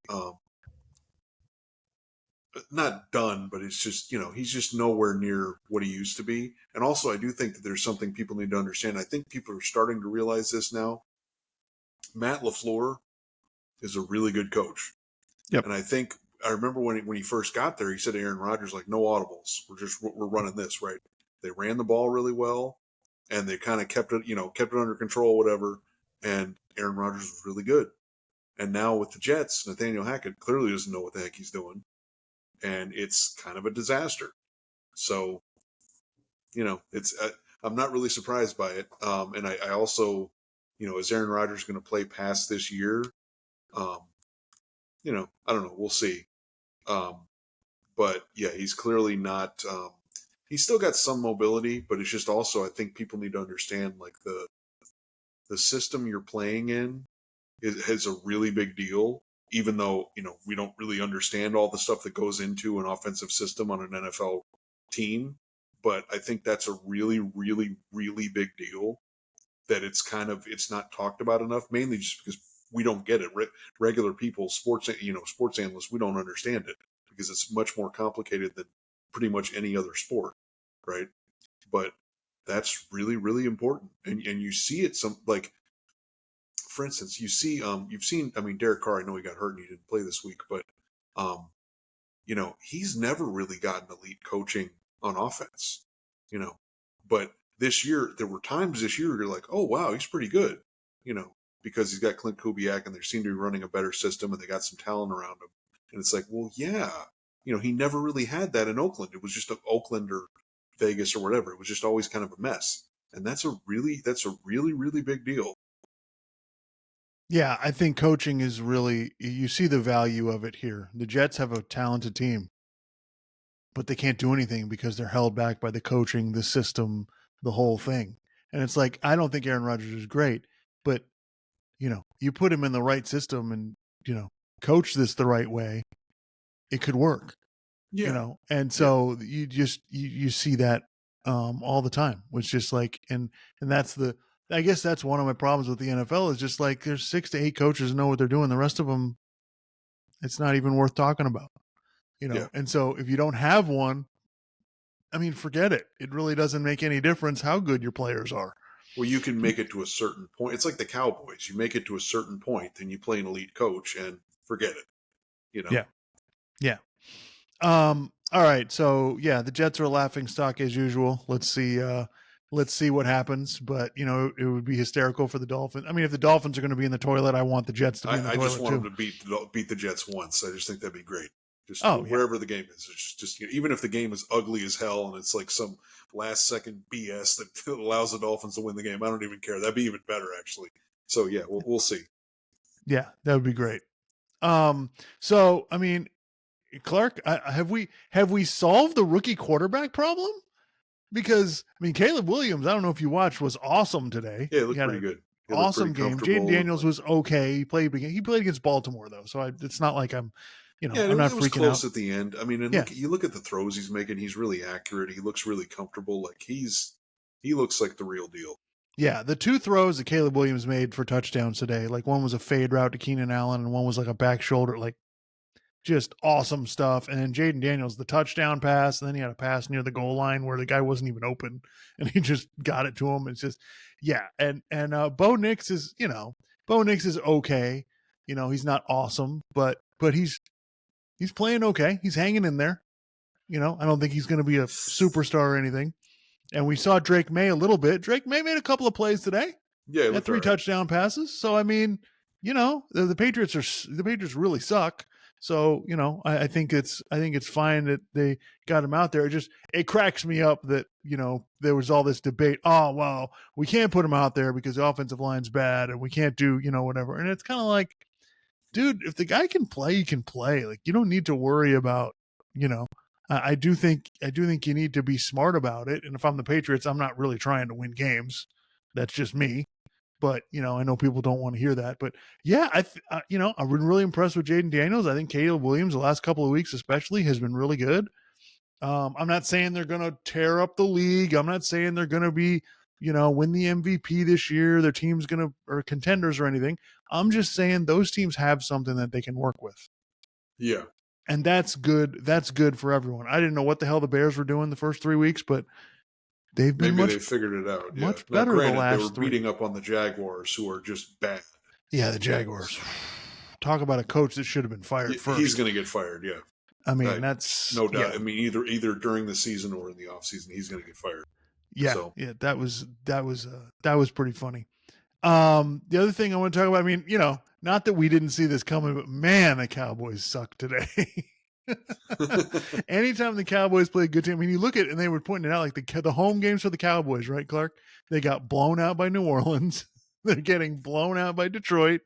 not done, but it's just, he's just nowhere near what he used to be. And also, I do think that there's something people need to understand. I think people are starting to realize this now. Matt LaFleur is a really good coach. Yep. And I remember when he first got there, he said to Aaron Rodgers, like, no audibles. We're running this, right? They ran the ball really well, and they kind of kept it under control, whatever. And Aaron Rodgers was really good. And now with the Jets, Nathaniel Hackett clearly doesn't know what the heck he's doing. And it's kind of a disaster. So, I'm not really surprised by it. And I also, is Aaron Rodgers going to play past this year? I don't know. We'll see. But yeah, he's clearly not. He's still got some mobility, but it's just also I think people need to understand like the system you're playing in is a really big deal. Even though we don't really understand all the stuff that goes into an offensive system on an NFL team, but I think that's a really, really, really big deal. That it's not talked about enough, mainly just because we don't get it. Regular people, sports analysts, we don't understand it because it's much more complicated than pretty much any other sport, right? But that's really, really important, and you see it for instance, you've seen, I mean, Derek Carr, I know he got hurt and he didn't play this week, but, he's never really gotten elite coaching on offense, but this year, there were times this year you're like, oh, wow, he's pretty good, because he's got Clint Kubiak and they seem to be running a better system and they got some talent around him. And it's like, well, yeah, he never really had that in Oakland. It was just Oakland or Vegas or whatever. It was just always kind of a mess. And that's a really, really big deal. Yeah, I think coaching is really, you see the value of it here. The Jets have a talented team, but they can't do anything because they're held back by the coaching, the system, the whole thing. And it's like, I don't think Aaron Rodgers is great, but you put him in the right system and, coach this the right way, it could work, Yeah, And yeah. so you just, you see that all the time. It's just like, and that's I guess that's one of my problems with the NFL is just like, there's 6 to 8 coaches who know what they're doing. The rest of them, it's not even worth talking about, Yeah. And so if you don't have one, I mean, forget it. It really doesn't make any difference how good your players are. Well, you can make it to a certain point. It's like the Cowboys. You make it to a certain point, then you play an elite coach and forget it. You know. Yeah. Yeah. All right. So yeah, the Jets are a laughing stock as usual. Let's see. Let's see what happens. But it would be hysterical for the Dolphins. I mean, if the Dolphins are going to be in the toilet, I want the Jets to be in the I just toilet want them too. to beat the Jets once. I just think that'd be great. Just Oh yeah. wherever the game is, it's just even if the game is ugly as hell and it's like some last second BS that allows the Dolphins to win the game, I don't even care. That'd be even better actually. So yeah, we'll see. Yeah, that would be great. So I mean, Clark, have we solved the rookie quarterback problem? Because I mean, Caleb Williams, I don't know if you watched, was awesome today. Yeah, it He looked had pretty an good. It looked pretty awesome game. Jaden comfortable. And Daniels like, was okay. He played against Baltimore though, so it's not like I'm, yeah, I'm not it was freaking out. close at the end. I mean, and Yeah, you look at the throws he's making. He's really accurate. He looks really comfortable. Like he looks like the real deal. yeah. The 2 throws that Caleb Williams made for touchdowns today, like one was a fade route to Keenan Allen, and one was like a back shoulder, like just awesome stuff. And then Jaden Daniels, the touchdown pass, and then he had a pass near the goal line where the guy wasn't even open, and he just got it to him. It's just, yeah. And Bo Nix is, Bo Nix is okay. He's not awesome, but he's playing okay. He's hanging in there. I don't think he's going to be a superstar or anything. And we saw Drake May a little bit. Drake May made a couple of plays today. Yeah, it Had looked 3 all right. touchdown passes. So I mean, the Patriots really suck. So I think it's fine that they got him out there. It cracks me up that there was all this debate. Oh well, we can't put him out there because the offensive line's bad, and we can't do whatever. And it's kind of like, dude, if the guy can play, he can play. Like, you don't need to worry about you know. I do think you need to be smart about it. And if I'm the Patriots, I'm not really trying to win games. That's just me. But I know people don't want to hear that. But yeah, I've been really impressed with Jaden Daniels. I think Caleb Williams the last couple of weeks, especially, has been really good. I'm not saying they're going to tear up the league. I'm not saying they're going to be, win the MVP this year. Their team's going to or contenders or anything. I'm just saying those teams have something that they can work with, Yeah, and that's good. That's good for everyone. I didn't know what the hell the Bears were doing the first 3 weeks, but they've been maybe much they figured it out. Yeah. much Now, better the granted, they were last 3. beating up on the Jaguars, who are just bad. Yeah, the Jaguars. Talk about a coach that should have been fired He's first. going to get fired. Yeah, I mean, that's no doubt. yeah, I mean, either during the season or in the off season, he's going to get fired. yeah, So yeah. That was pretty funny. The other thing I want to talk about, I mean, not that we didn't see this coming, but man, the Cowboys suck today. Anytime the Cowboys play a good team, I mean, you look at it and they were pointing it out, like the home games for the Cowboys, right, Clark? They got blown out by New Orleans. They're getting blown out by Detroit.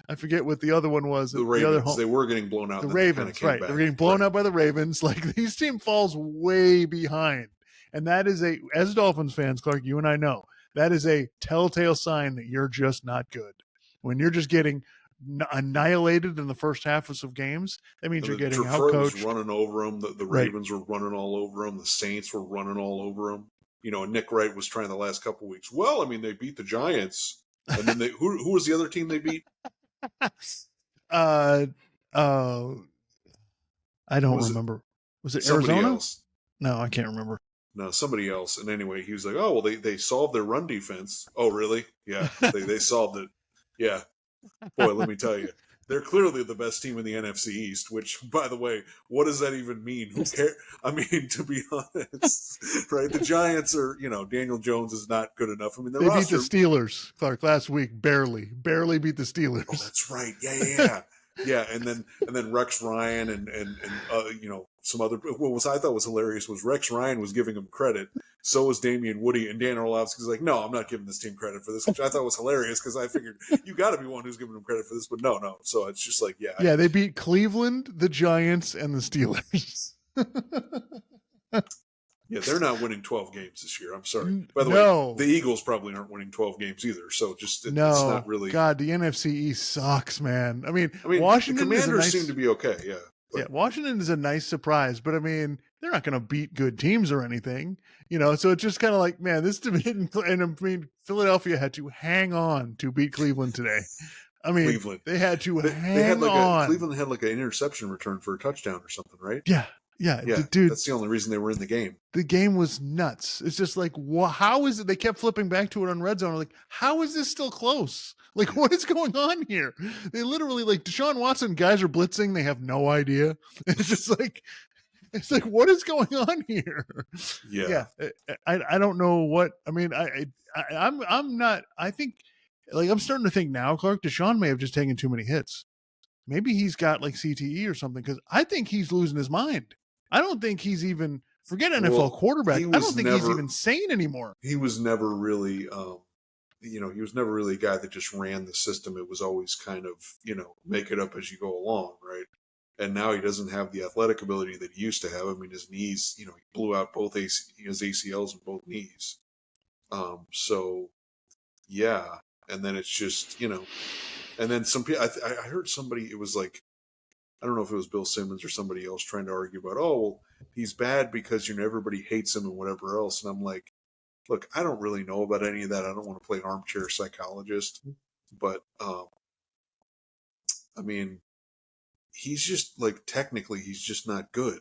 I forget what the other one was. the The other Ravens, home, they were getting blown out, the and then they kind of Ravens, came right? They're back. getting blown Right. out by the Ravens. Like, these team falls way behind, and that is as Dolphins fans, Clark, you and I know that is a telltale sign that you're just not good. When you're just getting annihilated in the first half of games, that means And you're the getting Detroit was outcoached. running over them. The Right. Ravens were running all over them. The Saints were running all over them. And Nick Wright was trying the last couple of weeks. Well, I mean, they beat the Giants, and then who was the other team they beat? uh, uh, I don't Was it remember. Was it somebody Arizona? else? No, I can't remember. No, somebody else. And anyway, he was like, "Oh, well, they solved their run defense." Oh, really? Yeah, they solved it. Yeah, boy, let me tell you, they're clearly the best team in the NFC East. Which, by the way, what does that even mean? Who cares? I mean, to be honest, right? The Giants are, Daniel Jones is not good enough. I mean, the They beat the roster. Steelers, Clark, last week. Barely beat the Oh, Steelers. that's right. Yeah. And then Rex Ryan and some other. What was I thought was hilarious was Rex Ryan was giving him credit. So was Damian Woody, and Dan Orlovsky's like, no, I'm not giving this team credit for this, which I thought was hilarious because I figured you got to be one who's giving them credit for this, but no. So it's just like, yeah, Yeah, they beat Cleveland, the Giants, and the Steelers. Yeah, they're not winning 12 games this year. I'm sorry. By the way, the No, Eagles probably aren't winning 12 games either. So just it's not no, really. God, the NFC East sucks, man. I mean, I mean, the Washington is a Commanders seem nice, to be okay. Yeah, yeah, but Washington is a nice surprise, but I mean, they're not going to beat good teams or anything, you know. So it's just kind of like, man, this division, and I mean, Philadelphia had to hang on to beat Cleveland today. I mean, Cleveland. they had to They had hang like a on. Cleveland had like an interception return for a touchdown or something, right? Yeah, yeah, Yeah, dude, that's the only reason they were in the game. the game was nuts. It's just like, how is it? They kept flipping back to it on red zone. Like, how is this still close? Like, Yeah, what is going on here? They literally, like, Deshaun Watson, guys are blitzing. They have no idea. It's just like, it's like, what is going on here? yeah, Yeah, I don't know what. I mean, I'm not. I think, like, I'm starting to think now, Clark, Deshaun may have just taken too many hits. Maybe he's got like CTE or something, because I think he's losing his mind. I don't think he's even, forget NFL well, quarterback. he I was don't think he's never even sane anymore. he was never really he was never really a guy that just ran the system. It was always kind of, make it up as you go along, right? And now he doesn't have the athletic ability that he used to have. I mean, his knees, he blew out his ACLs in both knees. So yeah, and then it's just, and then some people. I heard somebody. It was like, I don't know if it was Bill Simmons or somebody else trying to argue about, oh well, he's bad because everybody hates him and whatever else. And I'm like, look, I don't really know about any of that. I don't want to play armchair psychologist, but I mean, he's just like technically he's just not good.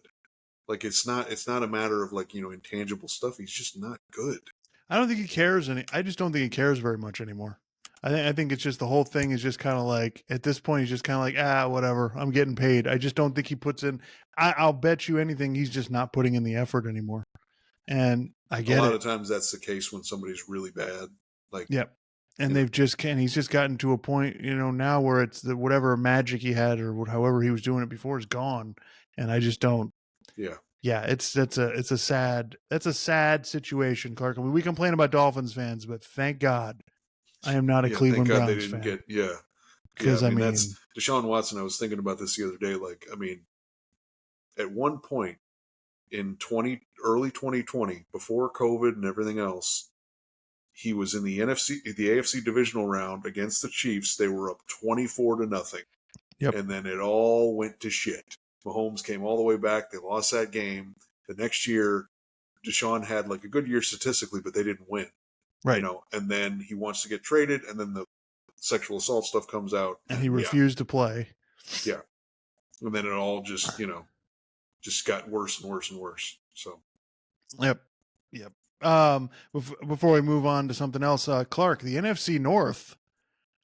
Like it's not a matter of like intangible stuff. He's just not good. I don't think he cares any. I just don't think he cares very much anymore. I think it's just the whole thing is just kind of like, at this point he's just kind of like, whatever, I'm getting paid. I just don't think he puts in. I'll bet you anything he's just not putting in the effort anymore. And I A get lot it. of times that's the case when somebody's really bad. Like Yep. And you know, he's just gotten to a point, now where it's the whatever magic he had or however he was doing it before is gone. And I just don't. yeah, Yeah, that's a sad situation, Clark. I mean, we complain about Dolphins fans, but thank God I am not a yeah. Thank Cleveland God they Browns didn't fan. get. Yeah, yeah. I Because I mean, that's mean, Deshaun Watson. I was thinking about this the other day. Like, I mean, at one point in early 2020, before COVID and everything else, he was in the AFC divisional round against the Chiefs. They were up 24-0, yep, and then it all went to shit. Mahomes came all the way back. They lost that game. The next year, Deshaun had like a good year statistically, but they didn't win. right. And then he wants to get traded, and then the sexual assault stuff comes out, And he and yeah, refused to play. yeah, and then it all just got worse and worse and worse. So Yep, yep. Before we move on to something else, Clark, the NFC North.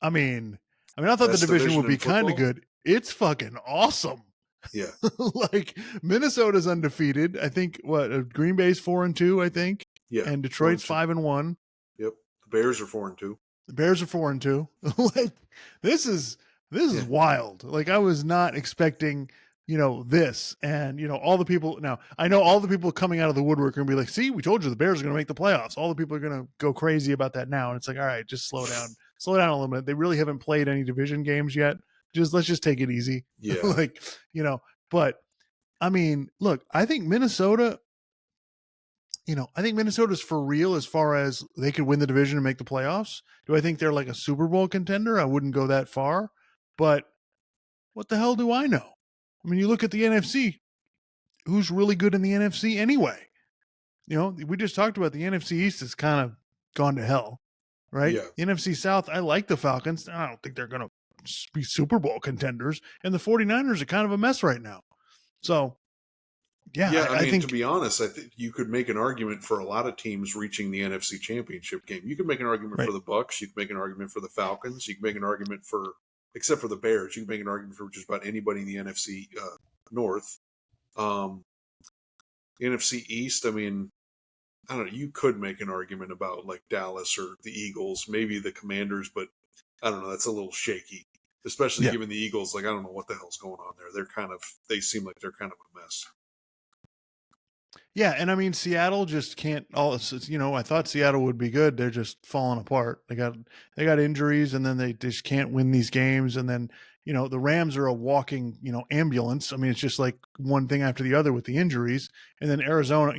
I mean, I thought the best division division would in be kind of football, good. It's fucking awesome. yeah, Like, Minnesota's undefeated. I think what, Green Bay's 4-2, I think, yeah, and four Detroit's and two. 5-1. Yep, the Bears are 4-2. The Bears are 4-2. Like, this is Yeah, wild. Like, I was not expecting, this. And, all the people now, I know all the people coming out of the woodwork are gonna be like, see, we told you the Bears are gonna make the playoffs. All the people are gonna go crazy about that now. And it's like, all right, just slow down. Slow down a little bit. They really haven't played any division games yet. Let's just take it easy. yeah, Like, but I mean, look, I think Minnesota's for real as far as they could win the division and make the playoffs. Do I think they're like a Super Bowl contender? I wouldn't go that far, but what the hell do I know? I mean, you look at the NFC, who's really good in the NFC anyway? We just talked about the NFC East has kind of gone to hell, right? yeah. The NFC South, I like the Falcons. I don't think they're going to be Super Bowl contenders. And the 49ers are kind of a mess right now. So, yeah, Yeah, I I mean, to think, be honest, I think you could make an argument for a lot of teams reaching the NFC Championship game. You could make an argument for right. the Bucks. You could make an argument for the Falcons. You could make an argument for, except for the Bears, you can make an argument for just about anybody in the NFC North. Um, the NFC East, I mean, I don't know. You could make an argument about like Dallas or the Eagles, maybe the Commanders, but I don't know. That's a little shaky, especially Yeah. given the Eagles. Like, I don't know what the hell's going on there. They seem like they're kind of a mess. Yeah, and I mean Seattle just can't. I thought Seattle would be good. They're just falling apart. They got injuries, and then they just can't win these games. And then the Rams are a walking ambulance. I mean, it's just like one thing after the other with the injuries. And then Arizona,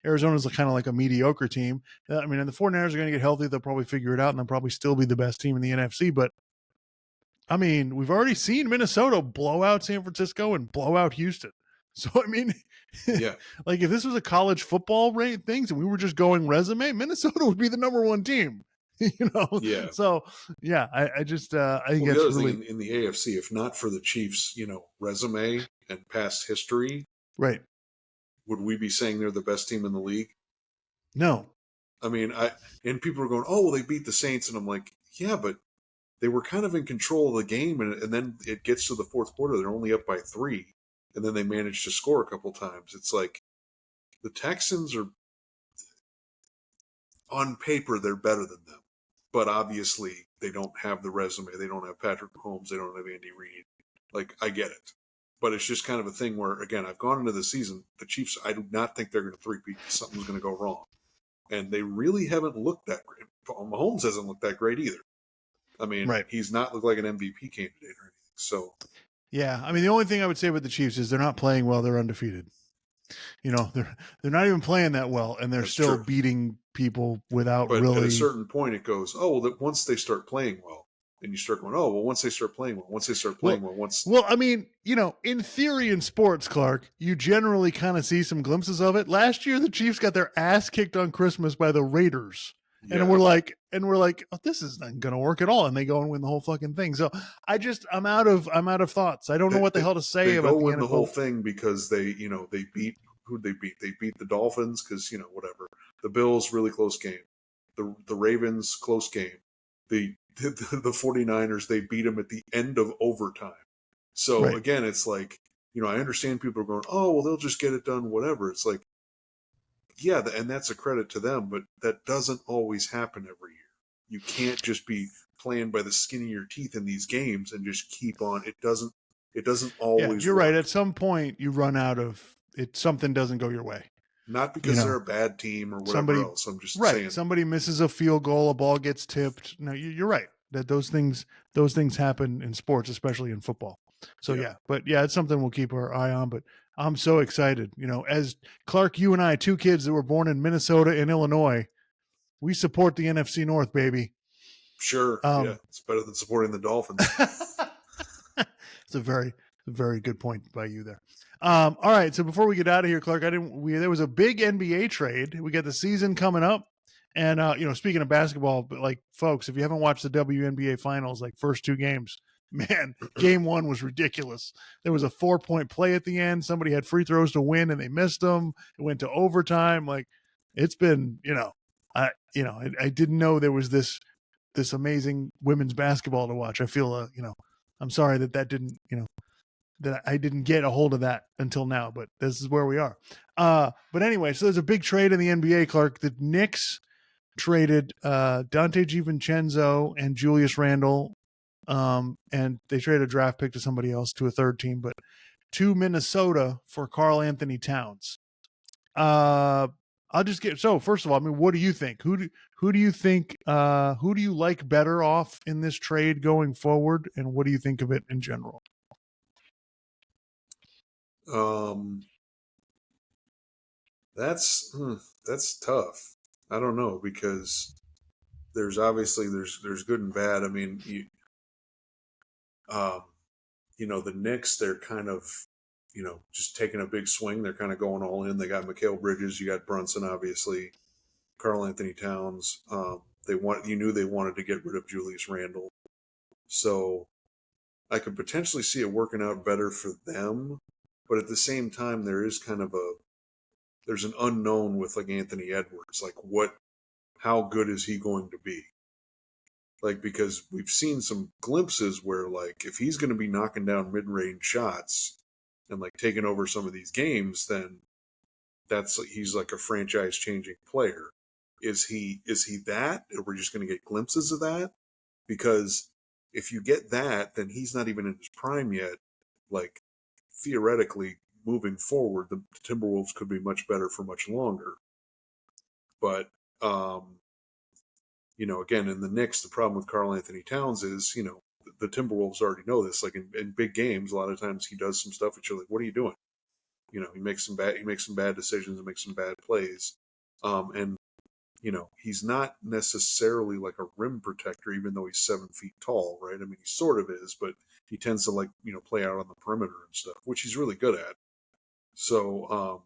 Arizona's kind of like a mediocre team. I mean, and the 49ers are going to get healthy. They'll probably figure it out, and they'll probably still be the best team in the NFC. But I mean, we've already seen Minnesota blow out San Francisco and blow out Houston. So I mean, Yeah, like if this was a college football rate things and we were just going resume, Minnesota would be the number one team. yeah. So yeah, I think Well, the that's other thing really in the AFC, if not for the Chiefs, resume and past history, right. would we be saying they're the best team in the league? No, I mean, and people are going, "Oh, well, they beat the Saints," and I'm like, "Yeah, but they were kind of in control of the game, and then it gets to the fourth quarter, they're only up by 3, and then they manage to score a couple times." It's like the Texans are on paper they're better than them, but obviously they don't have the resume. They don't have Patrick Mahomes. They don't have Andy Reid. Like I get it, but it's just kind of a thing where again I've gone into the season. The Chiefs, I do not think they're going to three-peat. Something's going to go wrong, and they really haven't looked that great. Mahomes hasn't looked that great either. I mean, right. he's not looked like an MVP candidate or anything. So, Yeah, I mean the only thing I would say about the Chiefs is they're not playing well. They're undefeated. They're not even playing that well, and they're that's still true. beating people without But at a really. certain point, it goes, oh, well, that once they start playing well, and you start going, oh, well, once they start playing well, once they start playing Well, well, once, well, I mean, in theory in sports, Clark, you generally kind of see some glimpses of it. Last year, the Chiefs got their ass kicked on Christmas by the Raiders, and yeah, we're like, oh, this is not going to work at all, and they go and win the whole fucking thing. So I'm out of thoughts. I don't know they, what the they, hell to say they go about the win the whole NFL. thing because they beat who they beat. They beat the Dolphins because whatever. The Bills really close game. The Ravens close game. The 49ers they beat them at the end of overtime. So Right. again, it's like I understand people are going, oh well, they'll just get it done, whatever. It's like yeah, and that's a credit to them, but that doesn't always happen every year. You can't just be playing by the skin of your teeth in these games and just keep on. It doesn't Yeah, always you're right. work. At some point, you run out of it. Something doesn't go your way. Not You because they're know, a bad team or whatever somebody else. I'm just right, saying, somebody misses a field goal, a ball gets tipped. No, you're right that those things happen in sports, especially in football. So yeah, yeah, but yeah, it's something we'll keep our eye on. But I'm so excited. As Clark, you and I, two kids that were born in Minnesota and Illinois, we support the NFC North, baby. sure, yeah, um it's better than supporting the Dolphins. it's a very good point by you there. All right, so before we get out of here, Clark, there was a big NBA trade. We got the season coming up, and speaking of basketball, but like folks, if you haven't watched the WNBA finals, like first two games, man, game one was ridiculous. There was a 4-point play at the end. Somebody had free throws to win, and they missed them. It went to overtime. Like it's been, I didn't know there was this amazing women's basketball to watch. I feel, I'm sorry that didn't, that I didn't get a hold of that until now, but this is where we are. But anyway, so there's a big trade in the NBA, Clark. The Knicks traded Dante DiVincenzo and Julius Randle, and they traded a draft pick to somebody else, to a third team, but to Minnesota for Karl Anthony Towns. Uh, I'll just get so. First of all, I mean, what do you think? Who do you think? Who do you like better off in this trade going forward, and what do you think of it in general? Um, that's tough. I don't know because there's obviously there's good and bad. I mean, um, the Knicks, they're kind of, just taking a big swing. They're kind of going all in. They got Mikal Bridges, you got Brunson, obviously, Karl Anthony Towns. You knew they wanted to get rid of Julius Randle, so I could potentially see it working out better for them. But at the same time, there's an unknown with like Anthony Edwards. Like how good is he going to be? Like because we've seen some glimpses where like if he's going to be knocking down mid-range shots and like taking over some of these games, then he's like a franchise changing player. Is he that? Or we're just going to get glimpses of that? Because if you get that, then he's not even in his prime yet. Like theoretically, moving forward, the Timberwolves could be much better for much longer. But again, in the Knicks, the problem with Karl Anthony Towns is, the Timberwolves already know this. Like in big games, a lot of times he does some stuff that you're like, what are you doing? He makes some bad decisions and makes some bad plays. And he's not necessarily like a rim protector, even though he's 7 feet tall, right? I mean, he sort of is, but he tends to play out on the perimeter and stuff, which he's really good at. So,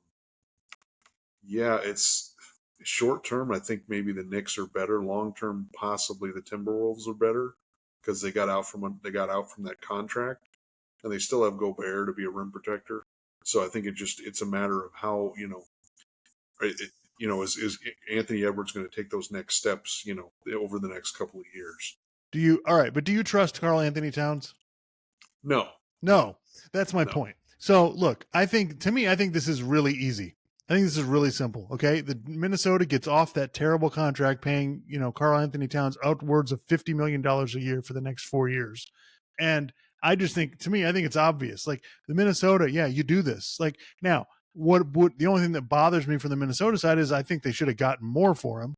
yeah, it's short term. I think maybe the Knicks are better. Long term, possibly the Timberwolves are better because they got out from that contract, and they still have Gobert to be a rim protector. So I think it's a matter of how is Anthony Edwards going to take those next steps over the next couple of years? All right, but do you trust Karl Anthony Towns? No. That's my point. So look, I think this is really easy. I think this is really simple. Okay, the Minnesota gets off that terrible contract, paying Karl Anthony Towns upwards of $50 million a year for the next 4 years, and I just think, I think it's obvious. Like the Minnesota, yeah, you do this. Like now, what the only thing that bothers me from the Minnesota side is I think they should have gotten more for him,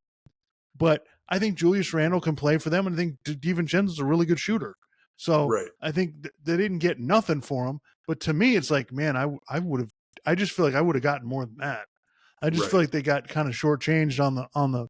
but I think Julius Randle can play for them, and I think DiVincenzo's a really good shooter. So right. I think they didn't get nothing for him. But to me, it's like, man, I just feel like I would have gotten more than that. I just feel like they got kind of shortchanged on the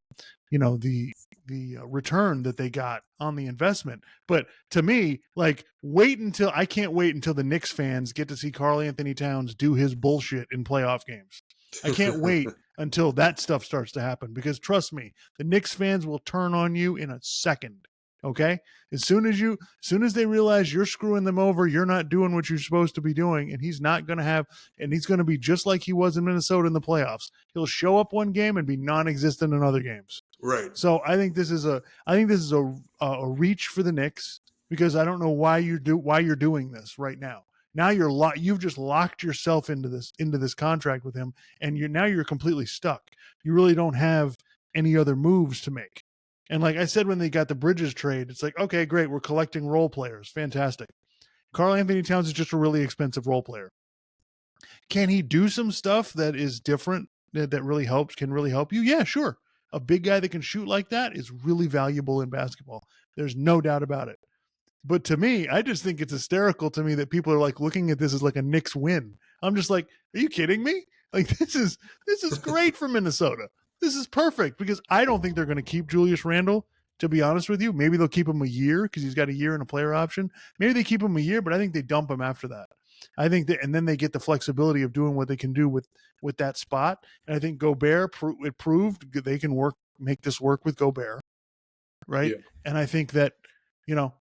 the return that they got on the investment. But to me, like, I can't wait until the Knicks fans get to see Karl Anthony Towns do his bullshit in playoff games. I can't wait until that stuff starts to happen, because trust me, the Knicks fans will turn on you in a second. Okay. As soon as they realize you're screwing them over, you're not doing what you're supposed to be doing, and he's going to be just like he was in Minnesota in the playoffs. He'll show up one game and be non-existent in other games. Right. So I think this is a reach for the Knicks, because I don't know why you're doing this right now. Now you've just locked yourself into this contract with him, and you're completely stuck. You really don't have any other moves to make. And like I said, when they got the Bridges trade, it's like, okay, great, we're collecting role players. Fantastic. Karl Anthony Towns is just a really expensive role player. Can he do some stuff that is different, that really can really help you? Yeah, sure. A big guy that can shoot like that is really valuable in basketball. There's no doubt about it. But to me, I just think it's hysterical to me that people are like looking at this as like a Knicks win. I'm just like, are you kidding me? Like, this is great for Minnesota. This is perfect, because I don't think they're going to keep Julius Randle, to be honest with you. Maybe they'll keep him a year because he's got a year and a player option. Maybe they keep him a year, but I think they dump him after that. I think that, and then they get the flexibility of doing what they can do with that spot. And I think Gobert, it proved they can make this work with Gobert, right? Yeah. And I think that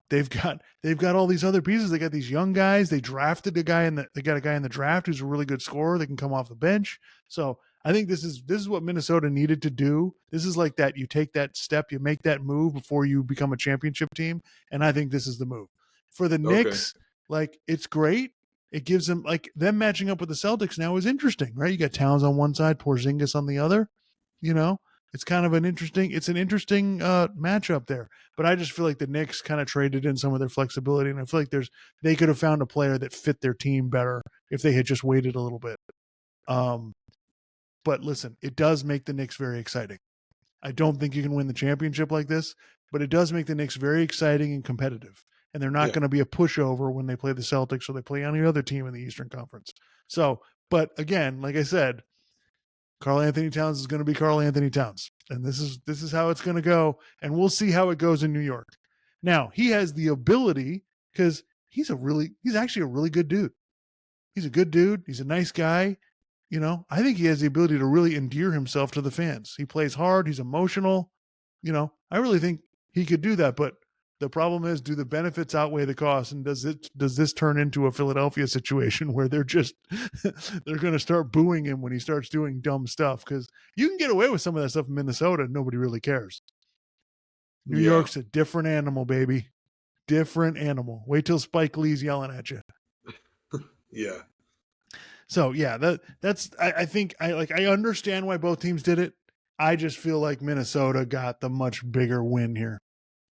they've got all these other pieces. They got these young guys. They drafted they got a guy in the draft who's a really good scorer. They can come off the bench. So I think this is what Minnesota needed to do. This is like that. You take that step, you make that move before you become a championship team. And I think this is the move for the Knicks. Like, it's great. It gives them, like, them matching up with the Celtics now is interesting, right? You got Towns on one side, Porzingis on the other. It's kind of an interesting matchup there. But I just feel like the Knicks kind of traded in some of their flexibility, and I feel like they could have found a player that fit their team better if they had just waited a little bit. But listen, it does make the Knicks very exciting. I don't think you can win the championship like this, but it does make the Knicks very exciting and competitive. And they're not going to be a pushover when they play the Celtics or they play any other team in the Eastern Conference. So, but again, like I said, Karl Anthony Towns is going to be Karl Anthony Towns. And this is how it's going to go. And we'll see how it goes in New York. Now, he has the ability, because he's actually a really good dude. He's a good dude. He's a nice guy. I think he has the ability to really endear himself to the fans. He plays hard. He's emotional. I really think he could do that. But the problem is, do the benefits outweigh the cost? And does this turn into a Philadelphia situation where they're going to start booing him when he starts doing dumb stuff? Because you can get away with some of that stuff in Minnesota and nobody really cares. New York's a different animal, baby. Different animal. Wait till Spike Lee's yelling at you. Yeah. So yeah, I think I understand why both teams did it. I just feel like Minnesota got the much bigger win here.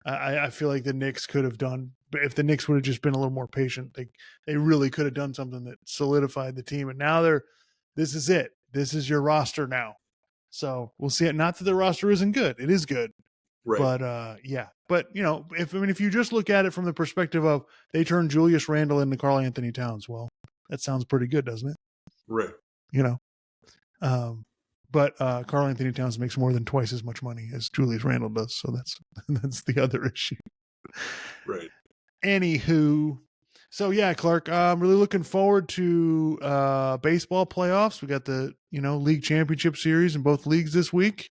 I feel like the Knicks could have done, if the Knicks would have just been a little more patient, they really could have done something that solidified the team. And now this is it. This is your roster now. So we'll see it. Not that the roster isn't good. It is good. Right. But yeah. But if you just look at it from the perspective of they turned Julius Randle into Karl Anthony Towns, well, that sounds pretty good, doesn't it? Right. But Karl Anthony Towns makes more than twice as much money as Julius Randle does, so that's the other issue. Right. Anywho, so yeah, Clark, I'm really looking forward to baseball playoffs. We got the league championship series in both leagues this week.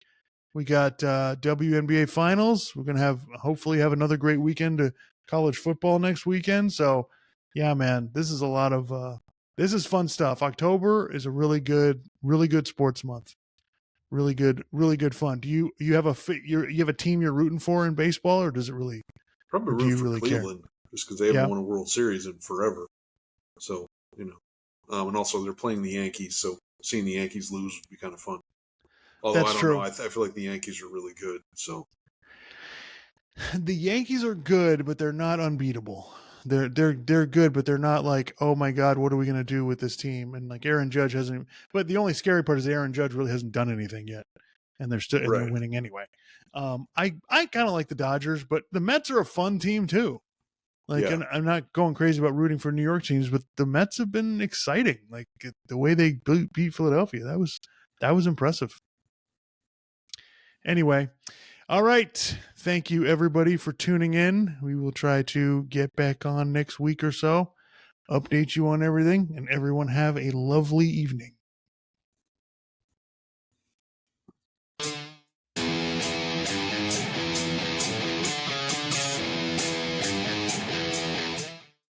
We got WNBA finals. We're gonna hopefully have another great weekend of college football next weekend. So yeah, man, this is a lot of this is fun stuff. October is a really good sports month. Really good fun. Do you have a team you're rooting for in baseball, or does it really? Probably Or do root you for really care? Cleveland just because they haven't Yeah, won a World Series in forever. So and also they're playing the Yankees, so seeing the Yankees lose would be kind of fun. Although I that's don't know, true. I feel like the Yankees are really good. So The Yankees are good, but they're not unbeatable. They're good, but they're not like, oh my god, what are we gonna do with this team? And like Aaron Judge hasn't. But the only scary part is Aaron Judge really hasn't done anything yet, and they're right, winning anyway. I kind of like the Dodgers, but the Mets are a fun team too. Like, yeah, and I'm not going crazy about rooting for New York teams, but the Mets have been exciting. Like the way they beat Philadelphia, that was impressive. Anyway, all right. Thank you, everybody, for tuning in. We will try to get back on next week or so, update you on everything, and everyone have a lovely evening.